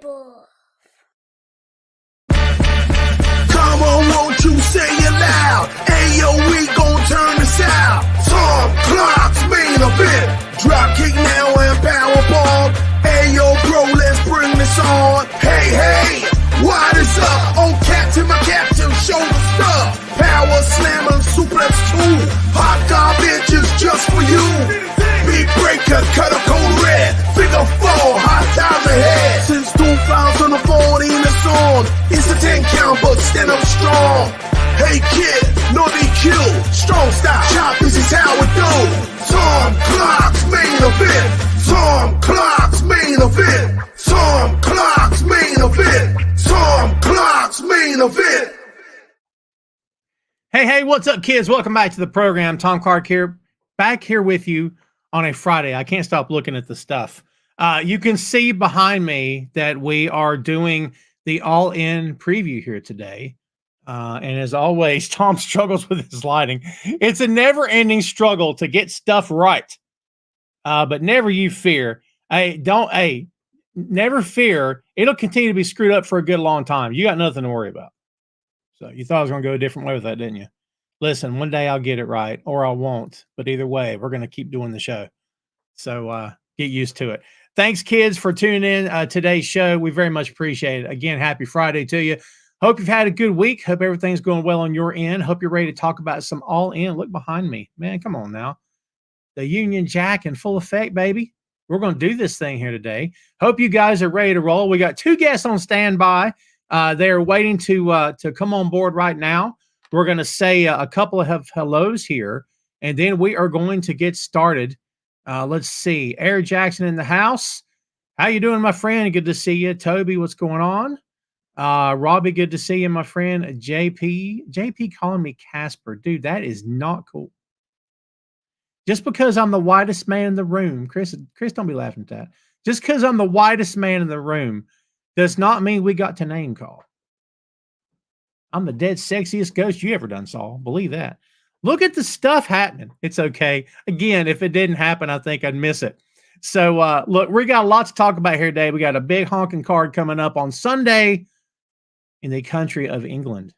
tip-off. Come on, won't you say it loud? Ayo, we gon' turn this out. Tom Clark's main event. Dropkick now and powerbomb. Ayo, bro, let's bring this on. Hey, hey, what is up? Oh, captain, my captain, shoulder stuff. Power slammer, suplex 2. Hot garbage is just for you. Big breaker, cut a cold red. Figure 4, hot times ahead. Since 2014, it's on. It's a 10 count, but stand up strong. Hey kid, no DQ, strong style. Chop, this is how it do. Tom Clark's main event. Tom Clark's main event. Tom Clark's main event. Tom Clark's main event. Hey, what's up, kids? Welcome back to the program. Tom Clark here, back here with you on a Friday. I can't stop looking at the stuff. You can see behind me that we are doing the All In Preview here today. And as always, Tom struggles with his lighting. It's a never-ending struggle to get stuff right. But never you fear. Never fear. It'll continue to be screwed up for a good long time. You got nothing to worry about. So you thought I was going to go a different way with that, didn't you? Listen, one day I'll get it right or I won't. But either way, we're going to keep doing the show. So get used to it. Thanks, kids, for tuning in today's show. We very much appreciate it. Again, happy Friday to you. Hope you've had a good week. Hope everything's going well on your end. Hope you're ready to talk about some All In. Look behind me. Man, come on now. The Union Jack in full effect, baby. We're going to do this thing here today. Hope you guys are ready to roll. We got 2 guests on standby. They're waiting to come on board right now. We're going to say a couple of hellos here, and then we are going to get started. Let's see. Eric Jackson in the house. How you doing, my friend? Good to see you. Toby, what's going on? Robbie, good to see you, my friend. JP calling me Casper. Dude, that is not cool. Just because I'm the whitest man in the room, Chris, don't be laughing at that. Just because I'm the whitest man in the room does not mean we got to name call. I'm the dead sexiest ghost you ever done saw. Believe that. Look at the stuff happening. It's okay. Again, if it didn't happen, I think I'd miss it. So, look, we got a lot to talk about here today. We got a big honking card coming up on Sunday in the country of England.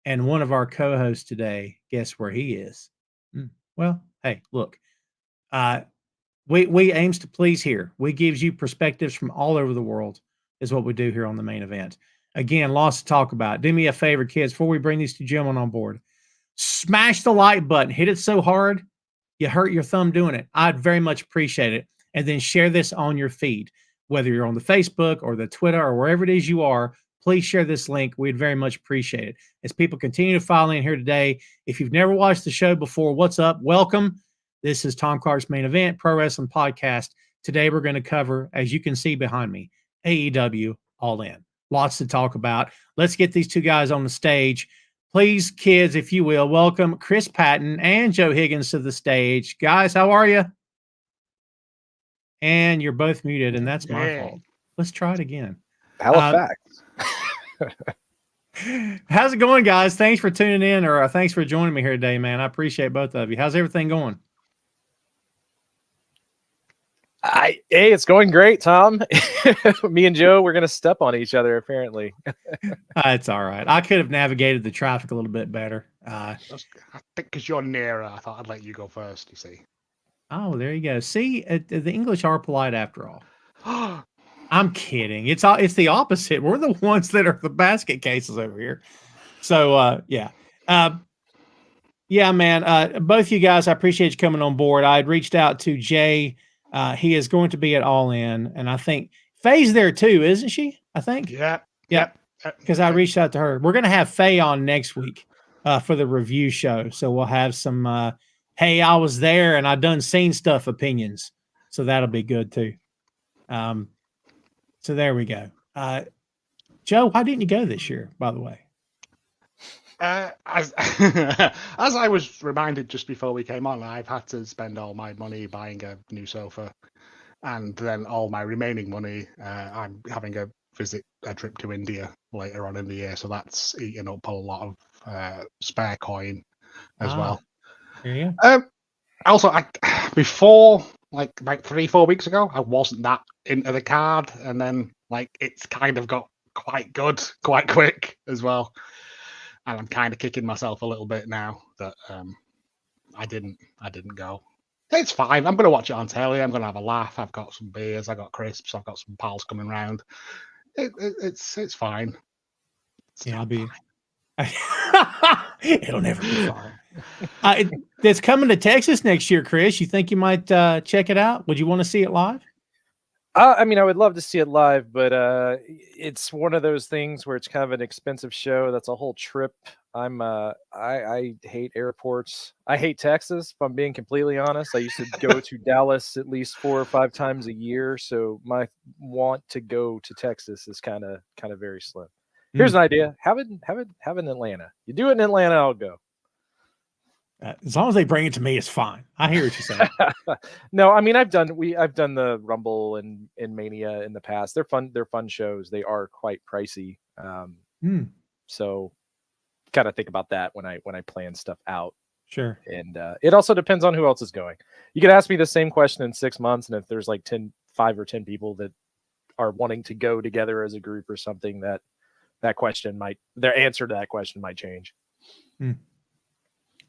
And one of our co-hosts today, guess where he is? Well, hey, look, we aims to please here. We gives you perspectives from all over the world is what we do here on the main event. Again, lots to talk about. Do me a favor, kids, before we bring these 2 gentlemen on board. Smash the like button. Hit it so hard, you hurt your thumb doing it. I'd very much appreciate it. And then share this on your feed. Whether you're on the Facebook or the Twitter or wherever it is you are, please share this link. We'd very much appreciate it. As people continue to file in here today, if you've never watched the show before, what's up? Welcome. This is Tom Clark's Main Event, Pro Wrestling Podcast. Today we're going to cover, as you can see behind me, AEW All In. Lots to talk about. Let's get these 2 guys on the stage. Please, kids, if you will, welcome Chris Patton and Joe Higgens to the stage. Guys, how are you? And you're both muted, and that's my fault. Let's try it again. Halifax. How's it going, guys? Thanks for tuning in, or thanks for joining me here today, man. I appreciate both of you. How's everything going? Hey, it's going great, Tom. Me and Joe, we're going to step on each other, apparently. It's all right. I could have navigated the traffic a little bit better. I think because you're nearer, I thought I'd let you go first, you see. Oh, there you go. See, the English are polite after all. I'm kidding. It's the opposite. We're the ones that are the basket cases over here. So, yeah. Yeah, man. Both you guys, I appreciate you coming on board. I had reached out to Jay. He is going to be at All In, and I think Faye's there too, isn't she? I think. Yeah. Because I reached out to her. We're going to have Faye on next week for the review show, so we'll have some. Hey, I was there and I done seen stuff opinions, so that'll be good too. So there we go. Joe, why didn't you go this year? By the way. As I was reminded just before we came on, I've had to spend all my money buying a new sofa, and then all my remaining money, I'm having a trip to India later on in the year, so that's eating up a lot of spare coin as well. Yeah. Also, before like 3-4 weeks ago, I wasn't that into the card, and then like it's kind of got quite good, quite quick as well. And I'm kind of kicking myself a little bit now that I didn't go. It's fine. I'm going to watch it on telly. I'm going to have a laugh. I've got some beers. I got crisps. I've got some pals coming round. It's fine. Yeah, I'll be. It'll never be fine. That's coming to Texas next year, Chris. You think you might check it out? Would you want to see it live? I mean, I would love to see it live, but it's one of those things where it's kind of an expensive show. That's a whole trip. I hate airports. I hate Texas, if I'm being completely honest. I used to go to Dallas at least 4 or 5 times a year, so my want to go to Texas is kind of very slim. Here's an idea: have it in Atlanta. You do it in Atlanta, I'll go. As long as they bring it to me, it's fine. I hear what you're saying. No, I mean I've done the Rumble and Mania in the past. They're fun. They're fun shows. They are quite pricey. So kind of think about that when I plan stuff out. Sure. And it also depends on who else is going. You could ask me the same question in 6 months, and if there's like 5 or 10 people that are wanting to go together as a group or something, their answer to that question might change.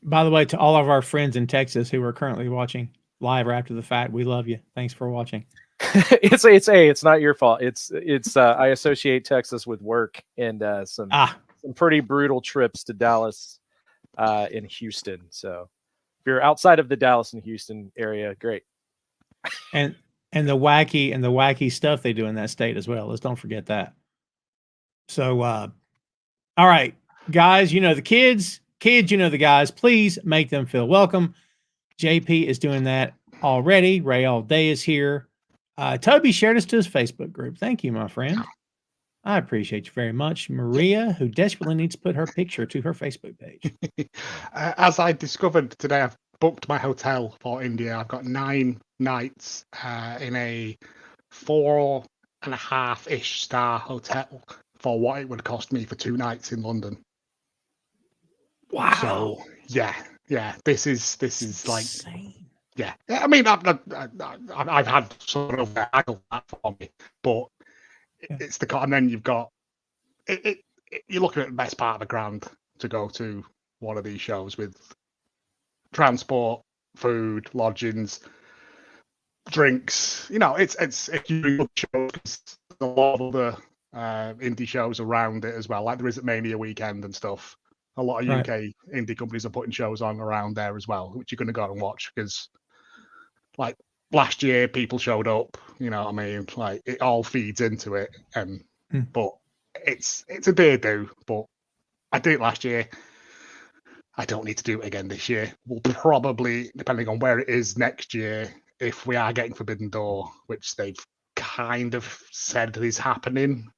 By the way, to all of our friends in Texas who are currently watching live or after the fact, we love you. Thanks for watching. It's not your fault. It's I associate Texas with work and some pretty brutal trips to Dallas and Houston. So if you're outside of the Dallas and Houston area, great. And the wacky stuff they do in that state as well. Let's don't forget that. So all right, guys, you know the kids, you know the guys, please make them feel welcome. JP is doing that already. Ray All Day is here. Toby shared us to his Facebook group. Thank you, my friend. I appreciate you very much. Maria, who desperately needs to put her picture to her Facebook page. As I discovered today, I've booked my hotel for India. I've got 9 nights in a 4.5-ish star hotel for what it would cost me for 2 nights in London. Wow. So yeah. This is like insane. Yeah. I mean, I've had sort of haggle that for me, but it's the and then you've got you're looking at the best part of $1,000 to go to one of these shows with transport, food, lodgings, drinks. You know, it's a huge show. A lot of other indie shows around it as well, like there is at Mania weekend and stuff. A lot of UK indie companies are putting shows on around there as well, which you're going to go and watch because, like last year, people showed up. You know what I mean? Like it all feeds into it. But it's a day do. But I did it last year. I don't need to do it again this year. We'll probably, depending on where it is next year, if we are getting Forbidden Door, which they've kind of said is happening.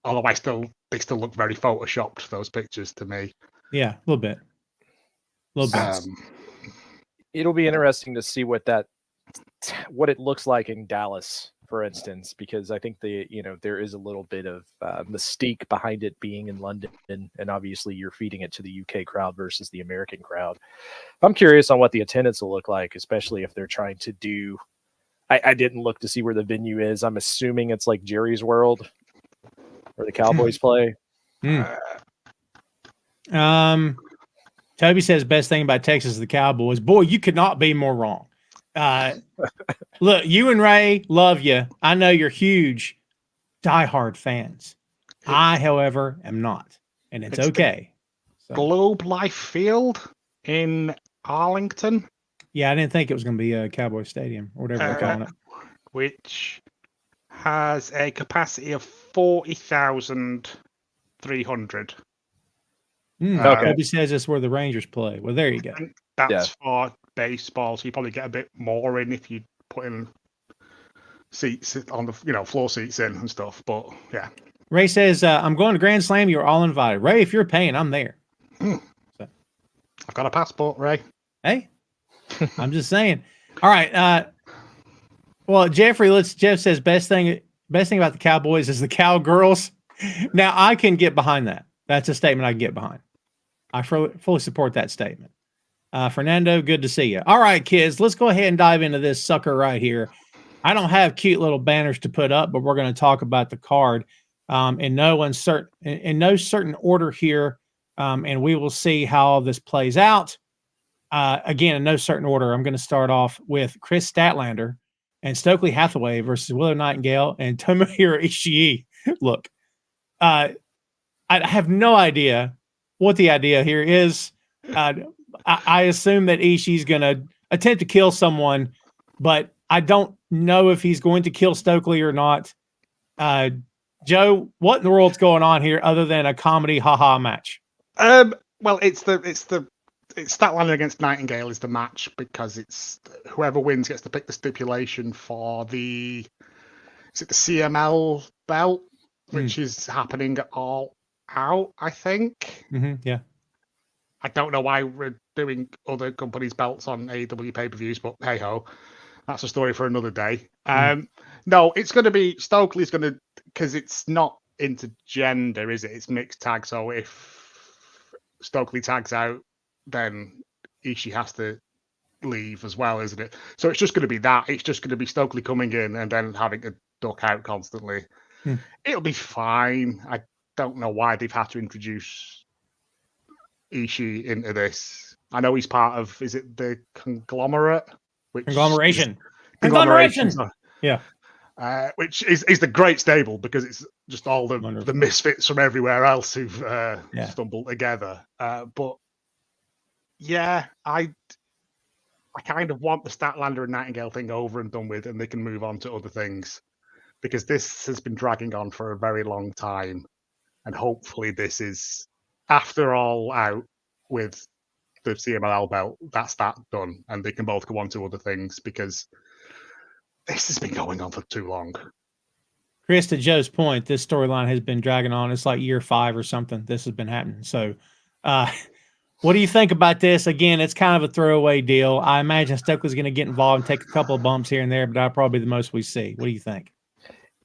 Although they still look very photoshopped, those pictures to me. Yeah, a little bit. It'll be interesting to see what it looks like in Dallas, for instance, because I think there is a little bit of mystique behind it being in London, and obviously you're feeding it to the UK crowd versus the American crowd. I'm curious on what the attendance will look like, especially if they're trying to do. I didn't look to see where the venue is. I'm assuming it's like Jerry's World, where the Cowboys play. Toby says best thing about Texas is the Cowboys. Boy, you could not be more wrong. Look, you and Ray love you. I know you're huge, diehard fans. I, however, am not, and it's okay. Globe Life Field in Arlington. Yeah, I didn't think it was going to be a Cowboy Stadium or whatever they're calling it. Which has a capacity of 40,300. Toby says it's where the Rangers play. Well, there you go. That's for baseball, so you probably get a bit more in if you put in seats on the floor seats in and stuff. But yeah, Ray says I'm going to Grand Slam. You're all invited. Ray, if you're paying, I'm there. So. I've got a passport, Ray. Hey, I'm just saying. All right. Well, Jeff says best thing about the Cowboys is the Cowgirls. Now I can get behind that. That's a statement I can get behind. I fully support that statement. Fernando, good to see you. All right, kids, let's go ahead and dive into this sucker right here. I don't have cute little banners to put up, but we're going to talk about the card in no certain order here, and we will see how all this plays out. Again, in no certain order, I'm going to start off with Chris Statlander and Stokely Hathaway versus Willow Nightingale and Tomohiro Ishii. Look, I have no idea what the idea here is. I assume that Ishii's going to attempt to kill someone, but I don't know if he's going to kill Stokely or not. Joe, what in the world's going on here other than a comedy haha match? Well, it's Statlander against Nightingale is the match because it's whoever wins gets to pick the stipulation for the CML belt, which is happening All Out, I think. Yeah. I don't know why we're doing other companies' belts on AEW pay-per-views, but hey ho, that's a story for another day. No, it's going to be Stokely's going to, because it's not intergender, is it? It's mixed tag. So if Stokely tags out, then Ishii has to leave as well, isn't it? So it's just going to be that. It's just going to be Stokely coming in and then having to duck out constantly. It'll be fine. I don't know why they've had to introduce Ishii into this. I know he's part of, is it the Conglomerate? Conglomeration. Yeah. Which is the great stable because it's just all the misfits from everywhere else who've stumbled together. But yeah, I kind of want the Statlander and Nightingale thing over and done with, and they can move on to other things because this has been dragging on for a very long time, and hopefully this is after All Out with the CMLL belt. That's that done, and they can both go on to other things because this has been going on for too long. Chris, to Joe's point, this storyline has been dragging on. It's like year 5 or something. This has been happening. So, what do you think about this? Again, it's kind of a throwaway deal. I imagine Stokely's going to get involved and take a couple of bumps here and there, but that'll probably be the most we see. What do you think?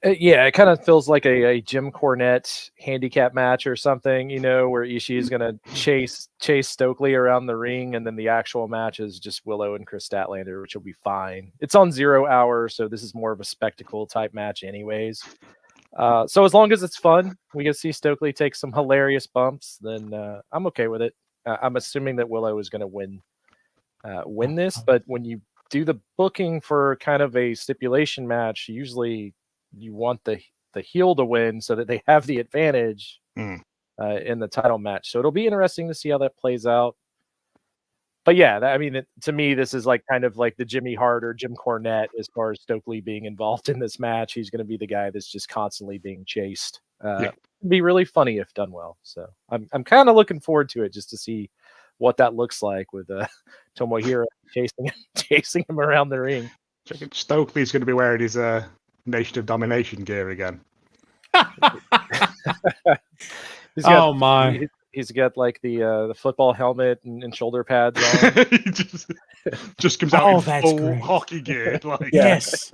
Yeah, it kind of feels like a Jim Cornette handicap match or something, where Ishii is going to chase Stokely around the ring, and then the actual match is just Willow and Chris Statlander, which will be fine. It's on 0 hour, so this is more of a spectacle type match anyways. So as long as it's fun, we can see Stokely take some hilarious bumps, then I'm okay with it. I'm assuming that Willow is going to win this, but when you do the booking for kind of a stipulation match, usually you want the heel to win so that they have the advantage in the title match. So it'll be interesting to see how that plays out. But yeah, to me, this is like kind of like the Jimmy Hart or Jim Cornette as far as Stokely being involved in this match. He's going to be the guy that's just constantly being chased. It'd be really funny if done well. So I'm kind of looking forward to it just to see what that looks like with Tomohiro chasing him around the ring. Stokely's going to be wearing his Nation of Domination gear again. He's got like the football helmet and shoulder pads on. He just comes out in full hockey gear. Like. Yes.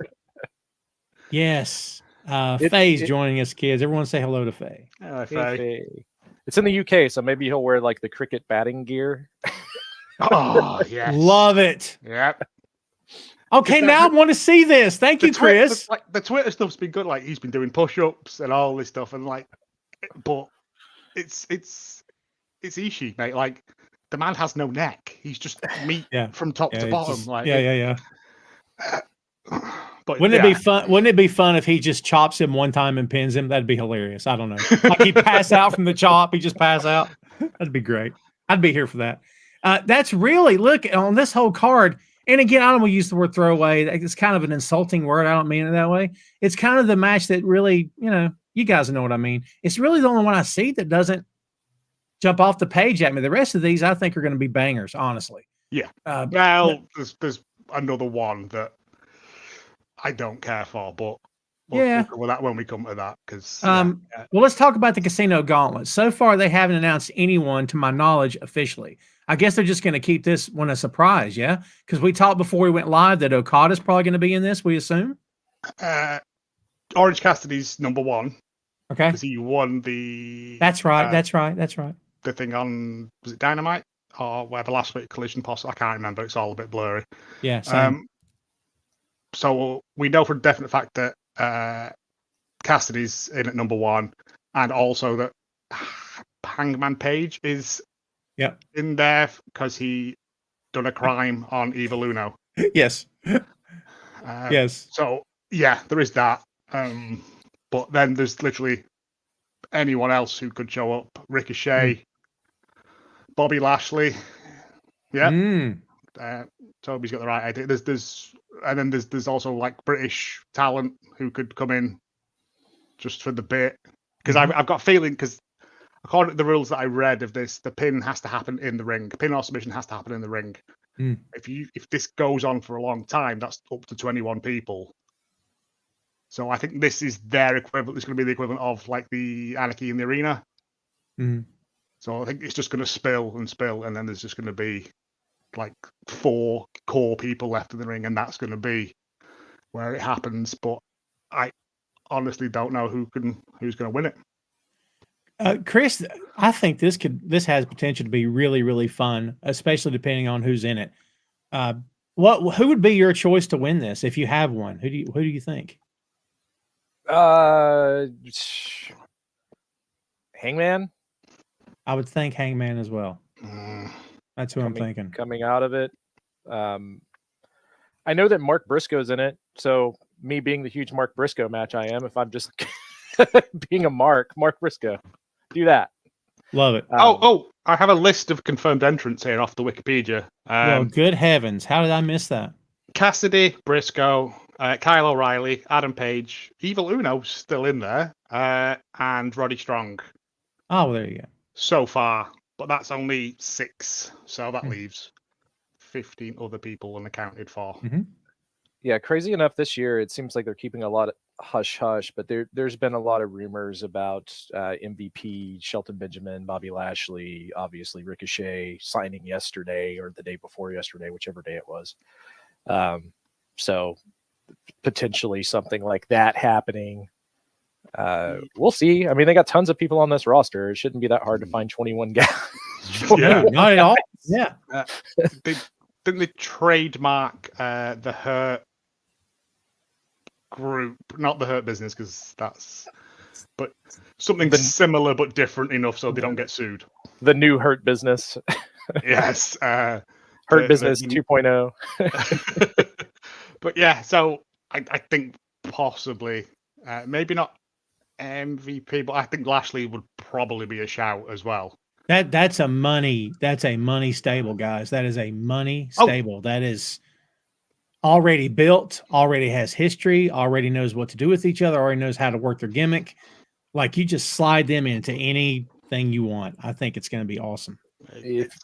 Faye's joining us, kids. Everyone say hello to Faye. Hello, Faye. It's in the UK, so maybe he'll wear like the cricket batting gear. Oh, yes. Love it. Yep. Okay, now I want to see this. Thank you, Chris. The Twitter stuff's been good. Like he's been doing push-ups and all this stuff, and but it's Ishii, mate. Like the man has no neck. He's just meat from top to bottom. But wouldn't it be fun? Wouldn't it be fun if he just chops him one time and pins him? That'd be hilarious. I don't know. Like he pass out from the chop, he just pass out. That'd be great. I'd be here for that. That's really look on this whole card. And again, I don't want to use the word throwaway. It's kind of an insulting word. I don't mean it that way. It's kind of the match that really, you guys know what I mean. It's really the only one I see that doesn't jump off the page at me. The rest of these I think are going to be bangers, honestly. Yeah. There's another one that I don't care for, but we'll cover that when we come to that. Well, let's talk about the Casino Gauntlet. So far, they haven't announced anyone, to my knowledge, officially. I guess they're just going to keep this one a surprise, yeah? Because we talked before we went live that Okada's probably going to be in this, we assume? Orange Cassidy's number 1. Okay. Because he won the... That's right. The thing on... Was it Dynamite? or where the last week collision possible. I can't remember. It's all a bit blurry. Yeah, same. So we know for a definite fact that Cassidy's in at number 1, and also that Hangman Page is in there because he done a crime on Evil Uno. Yes. Yes. So yeah, there is that. But then there's literally anyone else who could show up. Ricochet, Bobby Lashley. Yeah. Toby's got the right idea. There's also like British talent who could come in just for the bit. Because I've got a feeling, because according to the rules that I read of this, the pin has to happen in the ring. Pin or submission has to happen in the ring. If this goes on for a long time, that's up to 21 people. So I think this is their equivalent. It's going to be the equivalent of like the Anarchy in the Arena. So I think it's just going to spill, and then there's just going to be like 4 core people left in the ring, and that's going to be where it happens. But I honestly don't know who's going to win it. Chris, I think this has potential to be really, really fun, especially depending on who's in it. Who would be your choice to win this if you have one? Who do you think? Hangman. I would think Hangman as well. That's who I'm thinking. Coming out of it. I know that Mark Briscoe's in it, so me being the huge Mark Briscoe match I am, if I'm just being a Mark Briscoe. Do that. Love it. I have a list of confirmed entrants here off the Wikipedia. Well, good heavens. How did I miss that? Cassidy, Briscoe, Kyle O'Reilly, Adam Page, Evil Uno's still in there, and Roddy Strong. Oh, well, there you go. So far, but that's only 6, so that leaves 15 other people unaccounted for. Yeah, crazy enough, this year it seems like they're keeping a lot of hush-hush, but there's been a lot of rumors about MVP, Shelton Benjamin, Bobby Lashley, obviously Ricochet signing yesterday or the day before yesterday, whichever day it was. So potentially something like that happening. We'll see. I mean, they got tons of people on this roster. It shouldn't be that hard to find 21 guys. Yeah, not at all. Yeah. Didn't they trademark the Hurt group, not the Hurt Business, because but something similar but different enough so they don't get sued. The new Hurt Business. Yes. Hurt Business 2.0. But yeah, so I think possibly, maybe not MVP, but I think Lashley would probably be a shout as well. That's a money stable, guys. That is a money stable. That is already built, already has history, already knows what to do with each other, already knows how to work their gimmick. Like, you just slide them into anything you want. I think it's going to be awesome. If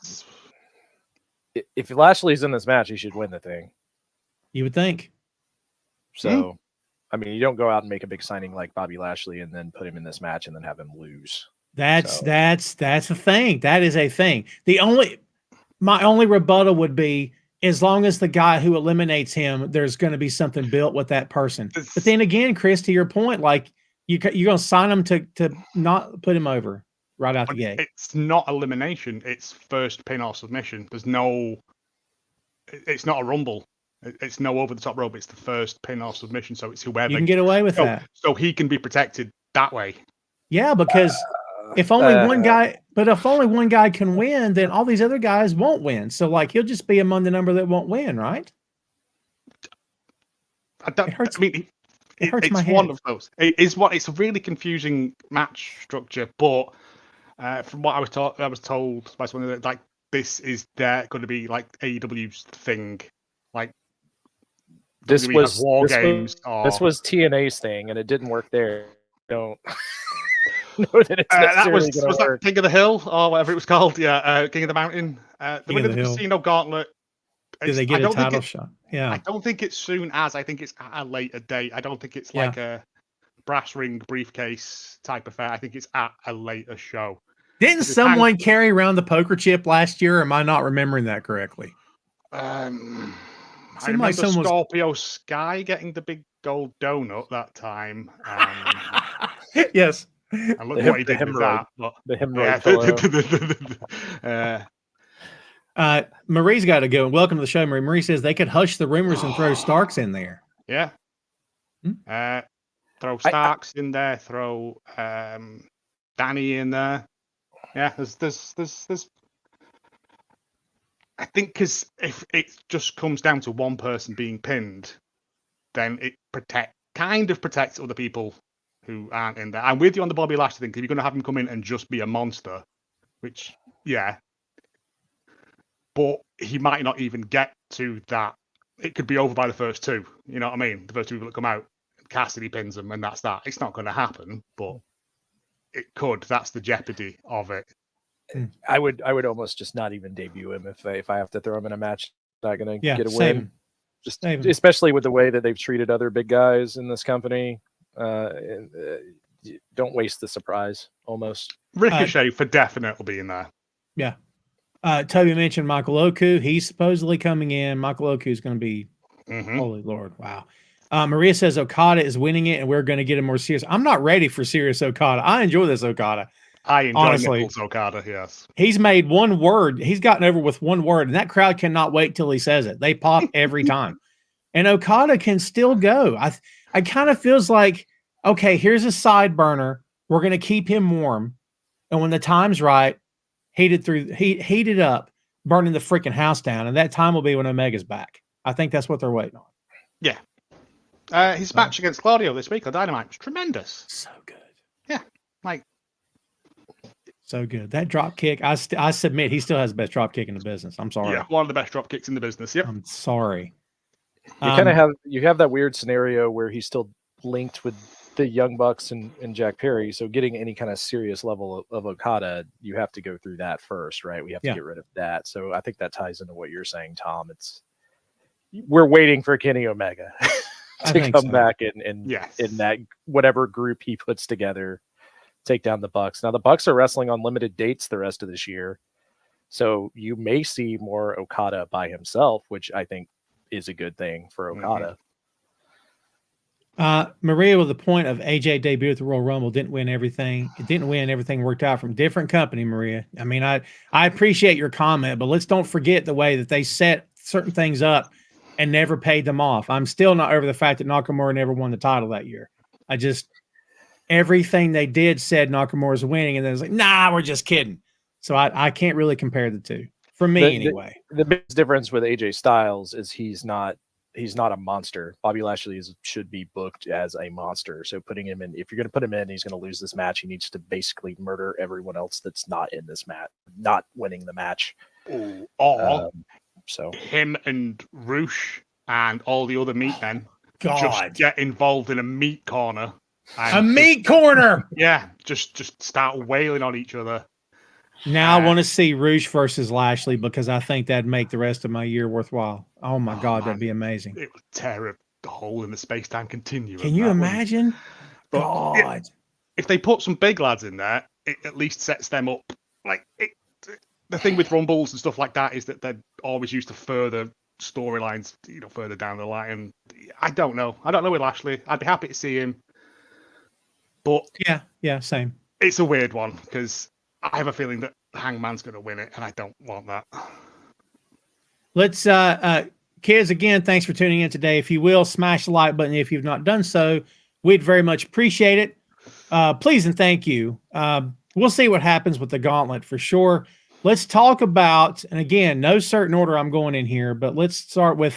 Lashley's in this match, he should win the thing. You would think. So, I mean, you don't go out and make a big signing like Bobby Lashley and then put him in this match and then have him lose. That's a thing. That is a thing. My only rebuttal would be, as long as the guy who eliminates him, there's going to be something built with that person. But then again, Chris, to your point, like you're going to sign him to not put him over right out the gate. It's not elimination. It's first pin or submission. It's not a rumble. It's no over the top rope. It's the first pin or submission. So it's whoever. You can get away with that. So he can be protected that way. Yeah, because if only one guy can win, then all these other guys won't win. So like he'll just be among the number that won't win, right? It hurts my head. One of those. It's a really confusing match structure, but from what I was told by someone that like this is going to be like AEW's thing, like this was TNA's thing, and it didn't work there. Don't. Know that it's was that King of the Hill or whatever it was called? Yeah, King of the Mountain. The winner of the Casino Gauntlet. Did they get a title shot? Yeah. I don't think it's soon as. I think it's at a later date. I don't think it's like a brass ring briefcase type affair. I think it's at a later show. Didn't someone carry around the poker chip last year? Or am I not remembering that correctly? I remember Scorpio Sky getting the big gold donut that time. Yes. And look what he did with that. The hemorrhoid. Marie's got to go. Welcome to the show, Marie. Marie says they could hush the rumors and throw Starks in there. Yeah. Hmm? Throw Starks in there. Throw Danny in there. Yeah, there's. I think because if it just comes down to one person being pinned, then it kind of protects other people who aren't in there. I'm with you on the Bobby Lashley thing. If you're going to have him come in and just be a monster, which but he might not even get to that. It could be over by the first two. You know what I mean? The first two people that come out, Cassidy pins them, and that's that. It's not going to happen, but it could. That's the jeopardy of it. I would almost just not even debut him if I have to throw him in a match. Not going to get a save win. him. Just Save him. especially with the way that they've treated other big guys in this company. Don't waste the surprise. Almost Ricochet for definite will be in there. Yeah. Toby mentioned Michael Oku. He's supposedly coming in. Michael Oku is going to be, holy Lord, wow. Maria says Okada is winning it, and we're going to get him more serious. I'm not ready for serious Okada. I enjoy this Okada. I enjoy honestly. Nichols Okada, yes. He's made one word. He's gotten over with one word, and that crowd cannot wait till he says it. They pop every time. And Okada can still go. I kind of feels like, okay, here's a side burner. We're going to keep him warm. And when the time's right, heated up, burning the freaking house down. And that time will be when Omega's back. I think that's what they're waiting on. Yeah. His match against Claudio this week on Dynamite was tremendous. So good. Yeah. So good. That drop kick, I submit he still has the best drop kick in the business. I'm sorry. Yeah, one of the best drop kicks in the business. Yep. I'm sorry. You kind of have that weird scenario where he's still linked with the Young Bucks and Jack Perry. So getting any kind of serious level of Okada, you have to go through that first, right? We have to get rid of that. So I think that ties into what you're saying, Tom. We're waiting for Kenny Omega to come back in that whatever group he puts together, take down the Bucks. Now the Bucks are wrestling on limited dates the rest of this year. So you may see more Okada by himself, which I think is a good thing for Okada. Maria, with the point of AJ debut at the Royal Rumble, didn't win everything. It didn't win. Everything worked out from different company, Maria. I mean, I appreciate your comment, but let's don't forget the way that they set certain things up and never paid them off. I'm still not over the fact that Nakamura never won the title that year. Everything they did said Nakamura's winning, and then it's like, nah, we're just kidding. So I can't really compare the two. For me, anyway. The biggest difference with AJ Styles is he's not a monster. Bobby Lashley should be booked as a monster. So putting him in, if you're going to put him in, he's going to lose this match. He needs to basically murder everyone else that's not in this match, not winning the match. So him and Roosh and all the other meat men just get involved in a meat corner. A meat corner. Yeah, just start wailing on each other. Now I want to see Roosh versus Lashley because I think that'd make the rest of my year worthwhile. Oh my God, that'd be amazing. It would tear a hole in the space-time continuum. Can you imagine? God. If they put some big lads in there, it at least sets them up. The thing with Rumbles and stuff like that is that they're always used to further storylines, further down the line. And I don't know. I don't know with Lashley. I'd be happy to see him. But yeah, same. It's a weird one because I have a feeling that Hangman's going to win it, and I don't want that. Let's, kids, again, thanks for tuning in today. If you will, smash the like button if you've not done so. We'd very much appreciate it. Please and thank you. We'll see what happens with the gauntlet for sure. Let's talk about, and again, no certain order I'm going in here, but let's start with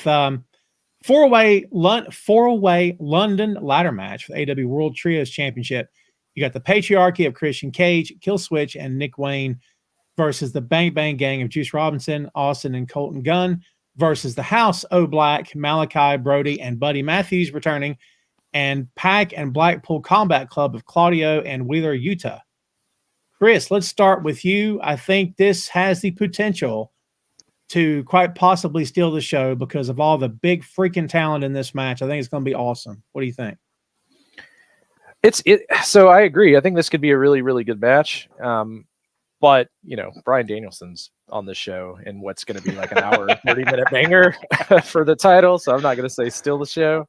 four-way London ladder match for the AEW World Trios Championship. You got the patriarchy of Christian Cage, Killswitch, and Nick Wayne versus the Bang Bang Gang of Juice Robinson, Austin, and Colton Gunn versus the House O Black, Malachi, Brody, and Buddy Matthews returning, and Pack and Blackpool Combat Club of Claudio and Wheeler, Utah. Chris, let's start with you. I think this has the potential to quite possibly steal the show because of all the big freaking talent in this match. I think it's going to be awesome. What do you think? So I agree. I think this could be a really, really good match. But Bryan Danielson's on the show and what's going to be like an hour, 30-minute banger for the title. So I'm not going to say steal the show.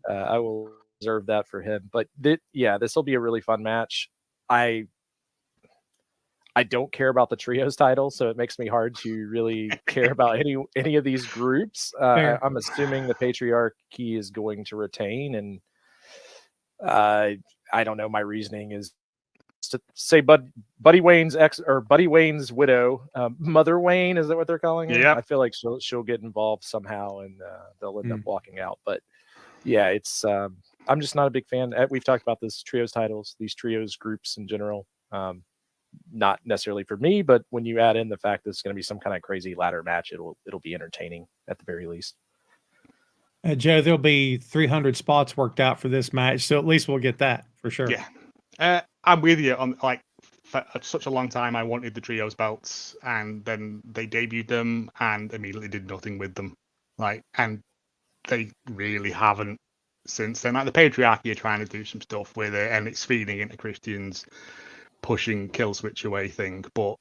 I will reserve that for him. But this will be a really fun match. I don't care about the trios title, so it makes me hard to really care about any of these groups. I'm assuming the patriarchy is going to retain, and I don't know. My reasoning is to say Buddy Wayne's Buddy Wayne's widow, Mother Wayne, is that what they're calling her? Yeah. I feel like she'll get involved somehow, and they'll end up walking out. But yeah, it's I'm just not a big fan. We've talked about this trios titles, these trios groups in general. Not necessarily for me, but when you add in the fact that it's going to be some kind of crazy ladder match, it'll be entertaining at the very least. Joe, there'll be 300 spots worked out for this match, so at least we'll get that for sure. Yeah, I'm with you on for such a long time. I wanted the trios belts, and then they debuted them and immediately did nothing with them. And they really haven't since then. The patriarchy are trying to do some stuff with it, and it's feeding into Christian's pushing kill switch away thing, but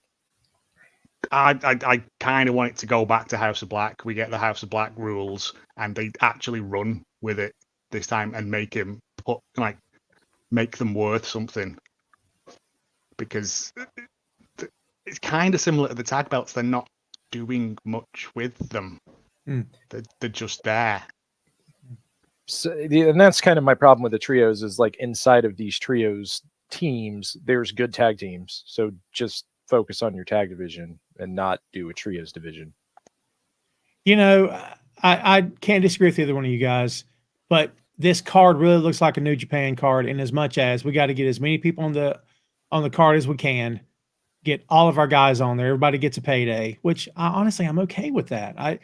I kind of want it to go back to House of Black. We get the House of Black rules, and they actually run with it this time and make him make them worth something, because it's kind of similar to the tag belts. They're not doing much with them. They're just there. So, and that's kind of my problem with the trios is inside of these trios teams, there's good tag teams. So just focus on your tag division and not do a trios division. I can't disagree with either one of you guys, but this card really looks like a New Japan card, in as much as we got to get as many people on the card as we can, get all of our guys on there. Everybody gets a payday, which honestly, I'm okay with that.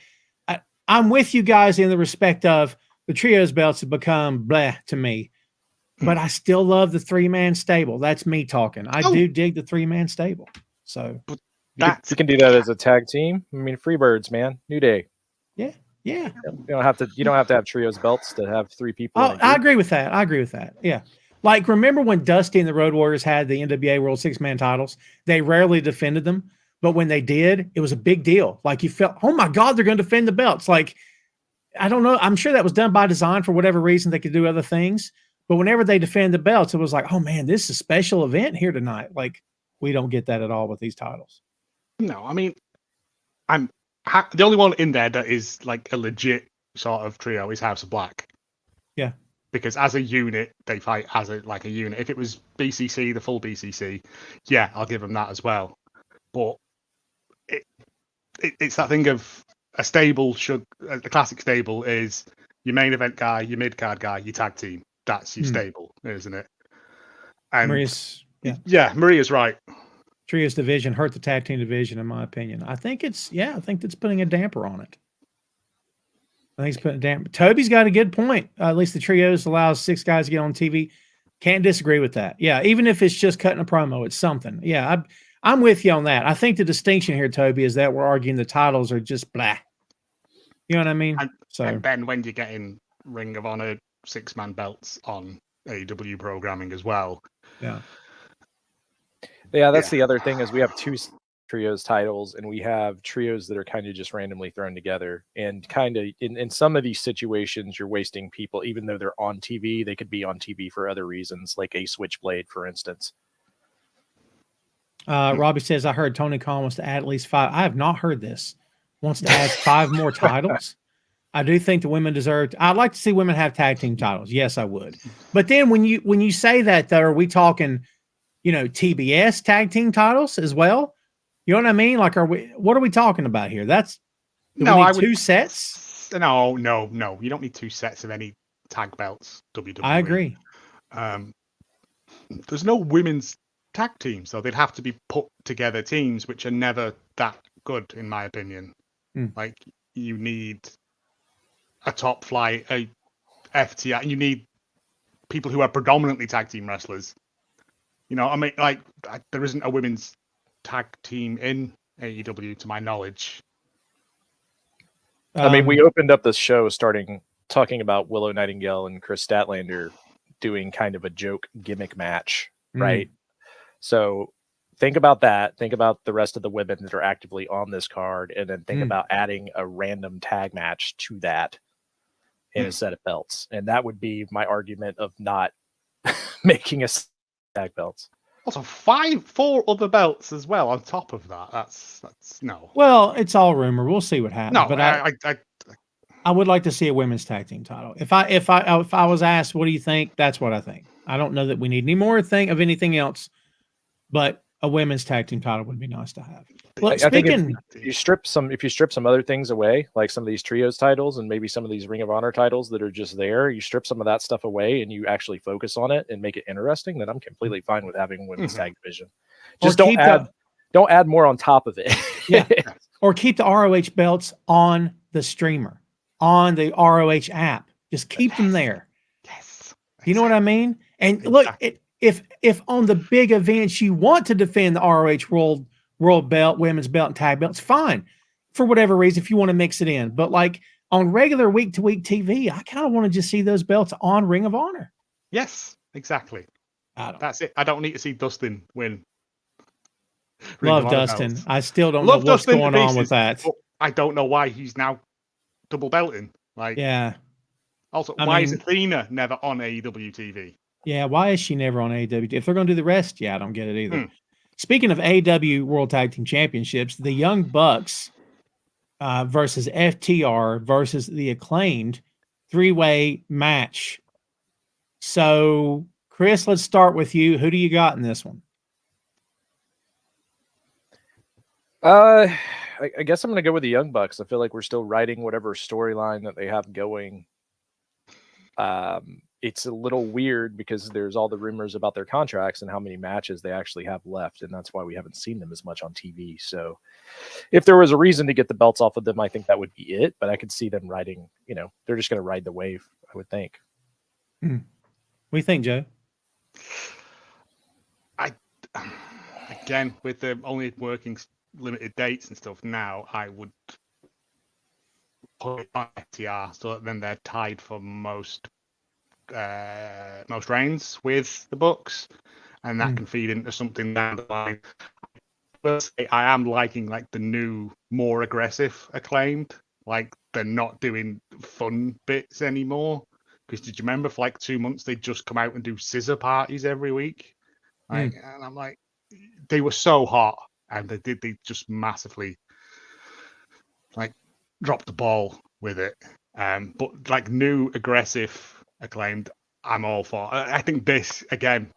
I'm with you guys in the respect of the trios belts have become blah to me. But I still love the 3-man stable. That's me talking. I do dig the 3-man stable. So you can do that as a tag team. I mean, Freebirds, man, New Day. Yeah. You don't have to have trios belts to have 3 people. I agree with that. Yeah. Remember when Dusty and the Road Warriors had the NWA World 6-man titles? They rarely defended them, but when they did, it was a big deal. You felt, oh my God, they're going to defend the belts. I don't know. I'm sure that was done by design for whatever reason. They could do other things. But whenever they defend the belts, it was oh man, this is a special event here tonight. We don't get that at all with these titles. No, I mean, the only one in there that is a legit sort of trio is House of Black. Yeah. Because as a unit, they fight as a unit. If it was BCC, the full BCC, yeah, I'll give them that as well. But it's that thing of a stable the classic stable is your main event guy, your mid card guy, your tag team. That's your stable, isn't it? And Maria's right. Trios division hurt the tag team division, in my opinion. I think it's putting a damper on it. I think it's putting a damper. Toby's got a good point. At least the trios allows 6 guys to get on TV. Can't disagree with that. Yeah, even if it's just cutting a promo, it's something. Yeah, I'm with you on that. I think the distinction here, Toby, is that we're arguing the titles are just blah. You know what I mean? And then when you're getting Ring of Honor 6-man belts on AEW programming as well. Yeah, that's the other thing is we have 2 trios titles, and we have trios that are kind of just randomly thrown together, and kind of in some of these situations you're wasting people. Even though they're on TV, they could be on TV for other reasons, like a Switchblade, for instance. Robbie says, I heard Tony Khan wants to add at least 5. I have not heard this. Wants to add 5 more titles. I do think the women deserve. I'd like to see women have tag team titles. Yes, I would. But then when you say that, though, are we talking, TBS tag team titles as well? You know what I mean? What are we talking about here? I would 2 sets. No. You don't need 2 sets of any tag belts. WWE. I agree. There's no women's tag teams, so they'd have to be put together teams, which are never that good, in my opinion. You need a top flight, a FTR, and you need people who are predominantly tag team wrestlers. There isn't a women's tag team in AEW to my knowledge. I mean, we opened up this show talking about Willow Nightingale and Chris Statlander doing kind of a joke gimmick match, right? So think about that. Think about the rest of the women that are actively on this card, and then think about adding a random tag match to that in a set of belts. And that would be my argument of not making a tag belts. Also, 4 other belts as well on top of that. That's no. Well, it's all rumor. We'll see what happens. No, but I would like to see a women's tag team title. If I was asked, what do you think? That's what I think. I don't know that we need any more of anything else, but a women's tag team title would be nice to have. Look, I think speaking, if you strip some other things away, like some of these trios titles and maybe some of these Ring of Honor titles that are just there, you strip some of that stuff away and you actually focus on it and make it interesting, then I'm completely fine with having a women's tag division. Just don't add more on top of it. Yeah. Or keep the ROH belts on the streamer, on the ROH app. Just keep them there. Yes. You know what I mean? And look, if on the big events you want to defend the ROH world belt, women's belt, and tag belts, fine. For whatever reason, if you want to mix it in. But like on regular week-to-week TV, I kind of want to just see those belts on Ring of Honor. Yes, exactly. That's it. I don't need to see Dustin win. Love Dustin. Belts. I still don't know what's going on with that. I don't know why he's now double belting. Like, yeah. Also, why is Athena never on AEW TV? Yeah, why is she never on AEW? If they're going to do the rest, I don't get it either. Speaking of AEW World Tag Team Championships, the Young Bucks versus FTR versus the Acclaimed 3-way match. So, Chris, let's start with you. Who do you got in this one? I guess I'm going to go with the Young Bucks. I feel like we're still writing whatever storyline that they have going. It's a little weird because there's all the rumors about their contracts and how many matches they actually have left, and that's why we haven't seen them as much on TV. So if there was a reason to get the belts off of them, I think that would be it, but I could see them riding, they're just going to ride the wave, I would think. What do you think, Joe? Again, with the only working limited dates and stuff now, I would put it on FTR, so then they're tied for most reigns with the Bucks, and that can feed into something down the line. I am liking like the new, more aggressive Acclaimed. Like they're not doing fun bits anymore. Because did you remember for like 2 months they'd just come out and do scissor parties every week? And I'm like, they were so hot, and they just massively like dropped the ball with it. But like new aggressive Acclaimed, I'm all for. I think this again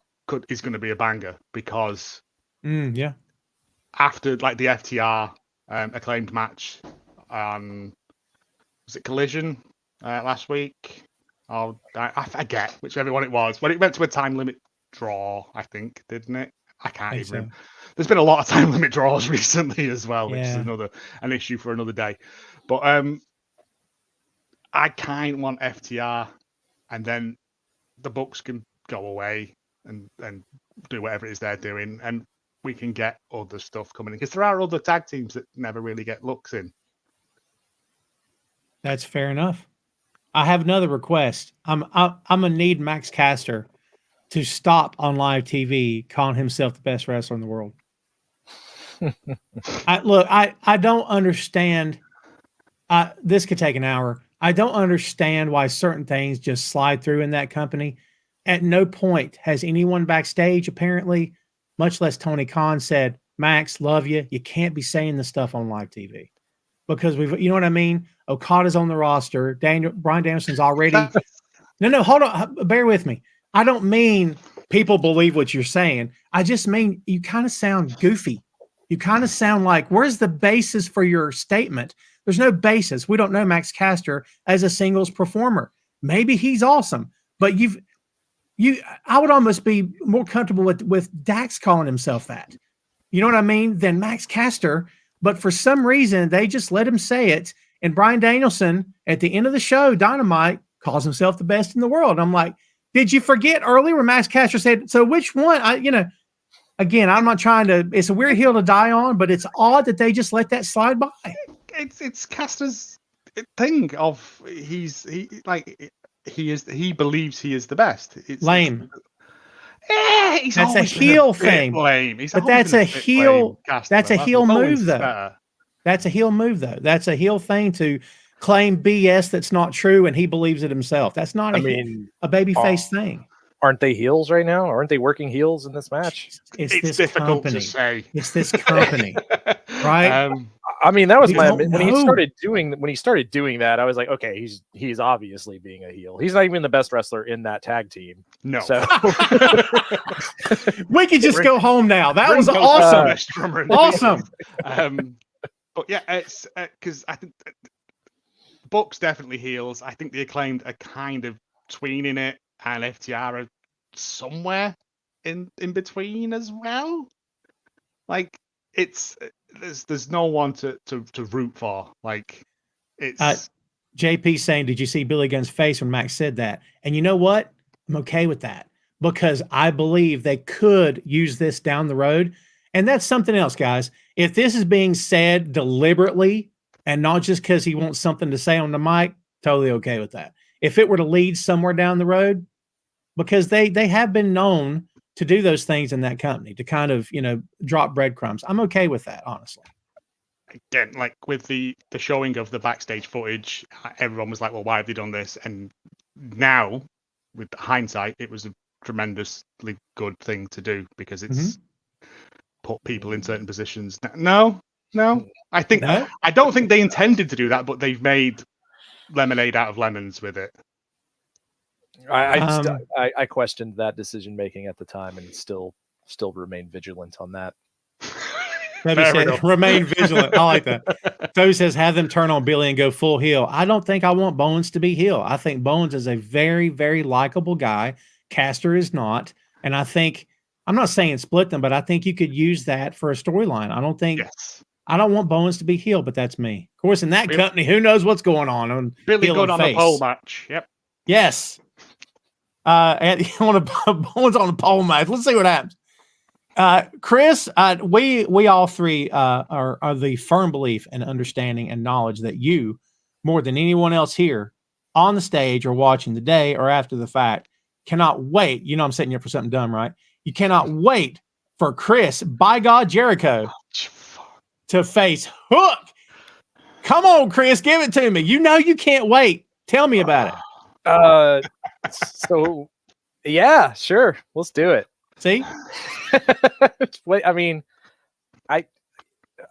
is going to be a banger because after like the FTR Acclaimed match, was it Collision last week? I forget whichever one it was. When it went to a time limit draw, I think, didn't it? I can't even remember. There's been a lot of time limit draws recently as well, which is an issue for another day. But I kind of want FTR, and then the Bucks can go away and do whatever it is they're doing, and we can get other stuff coming in because there are other tag teams that never really get looks in. That's fair enough. I have another request. I'm gonna need Max Caster to stop on live TV calling himself the best wrestler in the world. I don't understand. This could take an hour. I don't understand why certain things just slide through in that company. At no point has anyone backstage, apparently, much less Tony Khan, said, Max, love you. You can't be saying this stuff on live TV. Because you know what I mean? Okada's on the roster. Bryan Danielson's already. No, hold on. Bear with me. I don't mean people believe what you're saying. I just mean you kind of sound goofy. You kind of sound like, where's the basis for your statement? There's no basis. We don't know Max Caster as a singles performer. Maybe he's awesome, but I would almost be more comfortable with Dax calling himself that. You know what I mean? Than Max Caster. But for some reason, they just let him say it. And Bryan Danielson, at the end of the show, Dynamite, calls himself the best in the world. And I'm like, did you forget earlier when Max Caster said, so which one? Again, I'm not trying to, it's a weird hill to die on, but it's odd that they just let that slide by. It's Caster's thing of he believes he is the best. It's lame. That's a heel thing. But that's a heel. That's a heel move, though. That's a heel move, though. That's a heel thing to claim BS that's not true, and he believes it himself. That's not a babyface thing. aren't they heels right now? Aren't they working heels in this match? It's this difficult company. to say. It's this company, right? I mean, that was We my don't when he know. started doing that. I was like, okay, he's obviously being a heel. He's not even the best wrestler in that tag team. No. So We could just go home now. That was Ringo's awesome. the best drummer in the Awesome. But yeah, it's because I think Buck's definitely heels. I think the Acclaimed are kind of tweening it, and FTR are somewhere in between as well. Like there's no one to root for. Like it's JP saying, did you see Billy Gunn's face when Max said that? And you know what? I'm okay with that because I believe they could use this down the road. And that's something else, guys. If this is being said deliberately and not just because he wants something to say on the mic, totally okay with that. If it were to lead somewhere down the road, because they have been known to do those things in that company, to kind of, drop breadcrumbs. I'm okay with that, honestly. Again, like with the showing of the backstage footage, everyone was like, well, why have they done this? And now, with hindsight, it was a tremendously good thing to do because it's put people in certain positions. No. I don't think they intended to do that, but they've made lemonade out of lemons with it. I questioned that decision making at the time and still remain vigilant on that. Remain vigilant. I like that. Toby says, have them turn on Billy and go full heel. I don't think I want Bowens to be heel. I think Bowens is a very, very likable guy. Caster is not. And I think, I'm not saying split them, but I think you could use that for a storyline. I don't want Bowens to be heel, but that's me. Of course, in that company, who knows what's going on Billy good on the pole match. Yep. Yes. And you want to Bowens on the pole match. Let's see what happens. Chris, we all three are the firm belief and understanding and knowledge that you, more than anyone else here on the stage or watching the day or after the fact, cannot wait. You know I'm setting you up for something dumb, right? You cannot wait for Chris, by God, Jericho, to face Hook. Come on, Chris, give it to me. You know you can't wait. Tell me about it. So, yeah, sure. Let's do it. See? Wait, I mean, I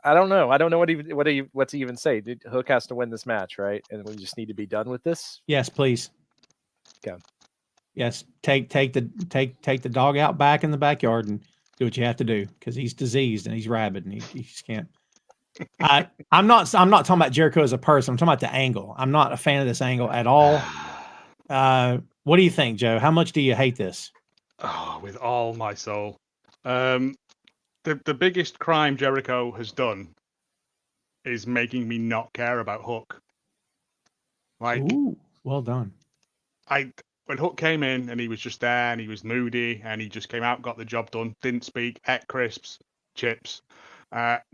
don't know. I don't know what to even say. Hook has to win this match, right? And we just need to be done with this. Yes, please. Okay. Yes, take the dog out back in the backyard and do what you have to do because he's diseased and he's rabid and he just can't. I'm not talking about Jericho as a person. I'm talking about the angle. I'm not a fan of this angle at all. What do you think, Joe? How much do you hate this? Oh, with all my soul. The biggest crime Jericho has done is making me not care about Hook. Like, ooh, well done. When Hook came in and he was just there and he was moody and he just came out, got the job done, didn't speak, ate crisps, chips,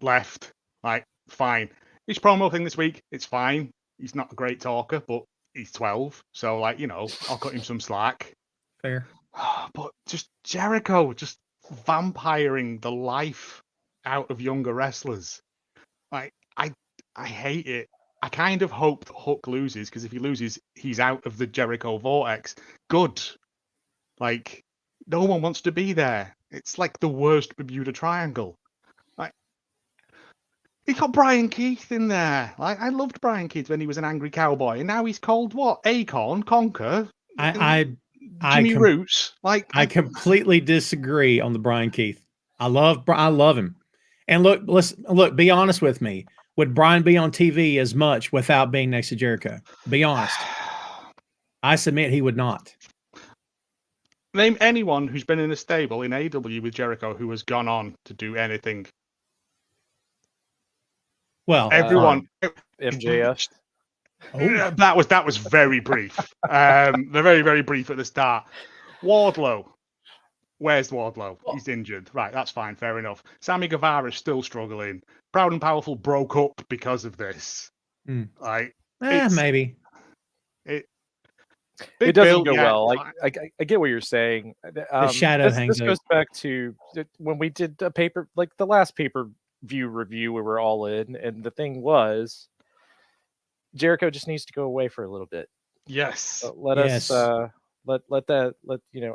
left. Like, fine. His promo thing this week, it's fine. He's not a great talker, but he's 12, so like, I'll cut him some slack. Fair. But just Jericho, just vampiring the life out of younger wrestlers. Like, I hate it. I kind of hope that Hook loses, because if he loses, he's out of the Jericho vortex. Good. Like, no one wants to be there. It's like the worst Bermuda Triangle. Like, he got Brian Keith in there. Like, I loved Brian Keith when he was an angry cowboy, and now he's called what? Acorn, Conquer, Jimmy Roots. Like, I completely disagree on the Brian Keith. I love him. And look, be honest with me. Would Brian be on TV as much without being next to Jericho? Be honest. I submit he would not. Name anyone who's been in a stable in AEW with Jericho who has gone on to do anything. Well, everyone. MJF. Oh. That was very brief. They're very, very brief at the start. Wardlow. Where's Wardlow? He's injured. Right, that's fine. Fair enough. Sammy Guevara's still struggling. Proud and Powerful broke up because of this. Like, maybe. It doesn't go well. I get what you're saying. The shadow hangs. This goes back to when we did a paper, like the last pay-per-view review, we were all in, and the thing was, Jericho just needs to go away for a little bit. Yes. So let us Let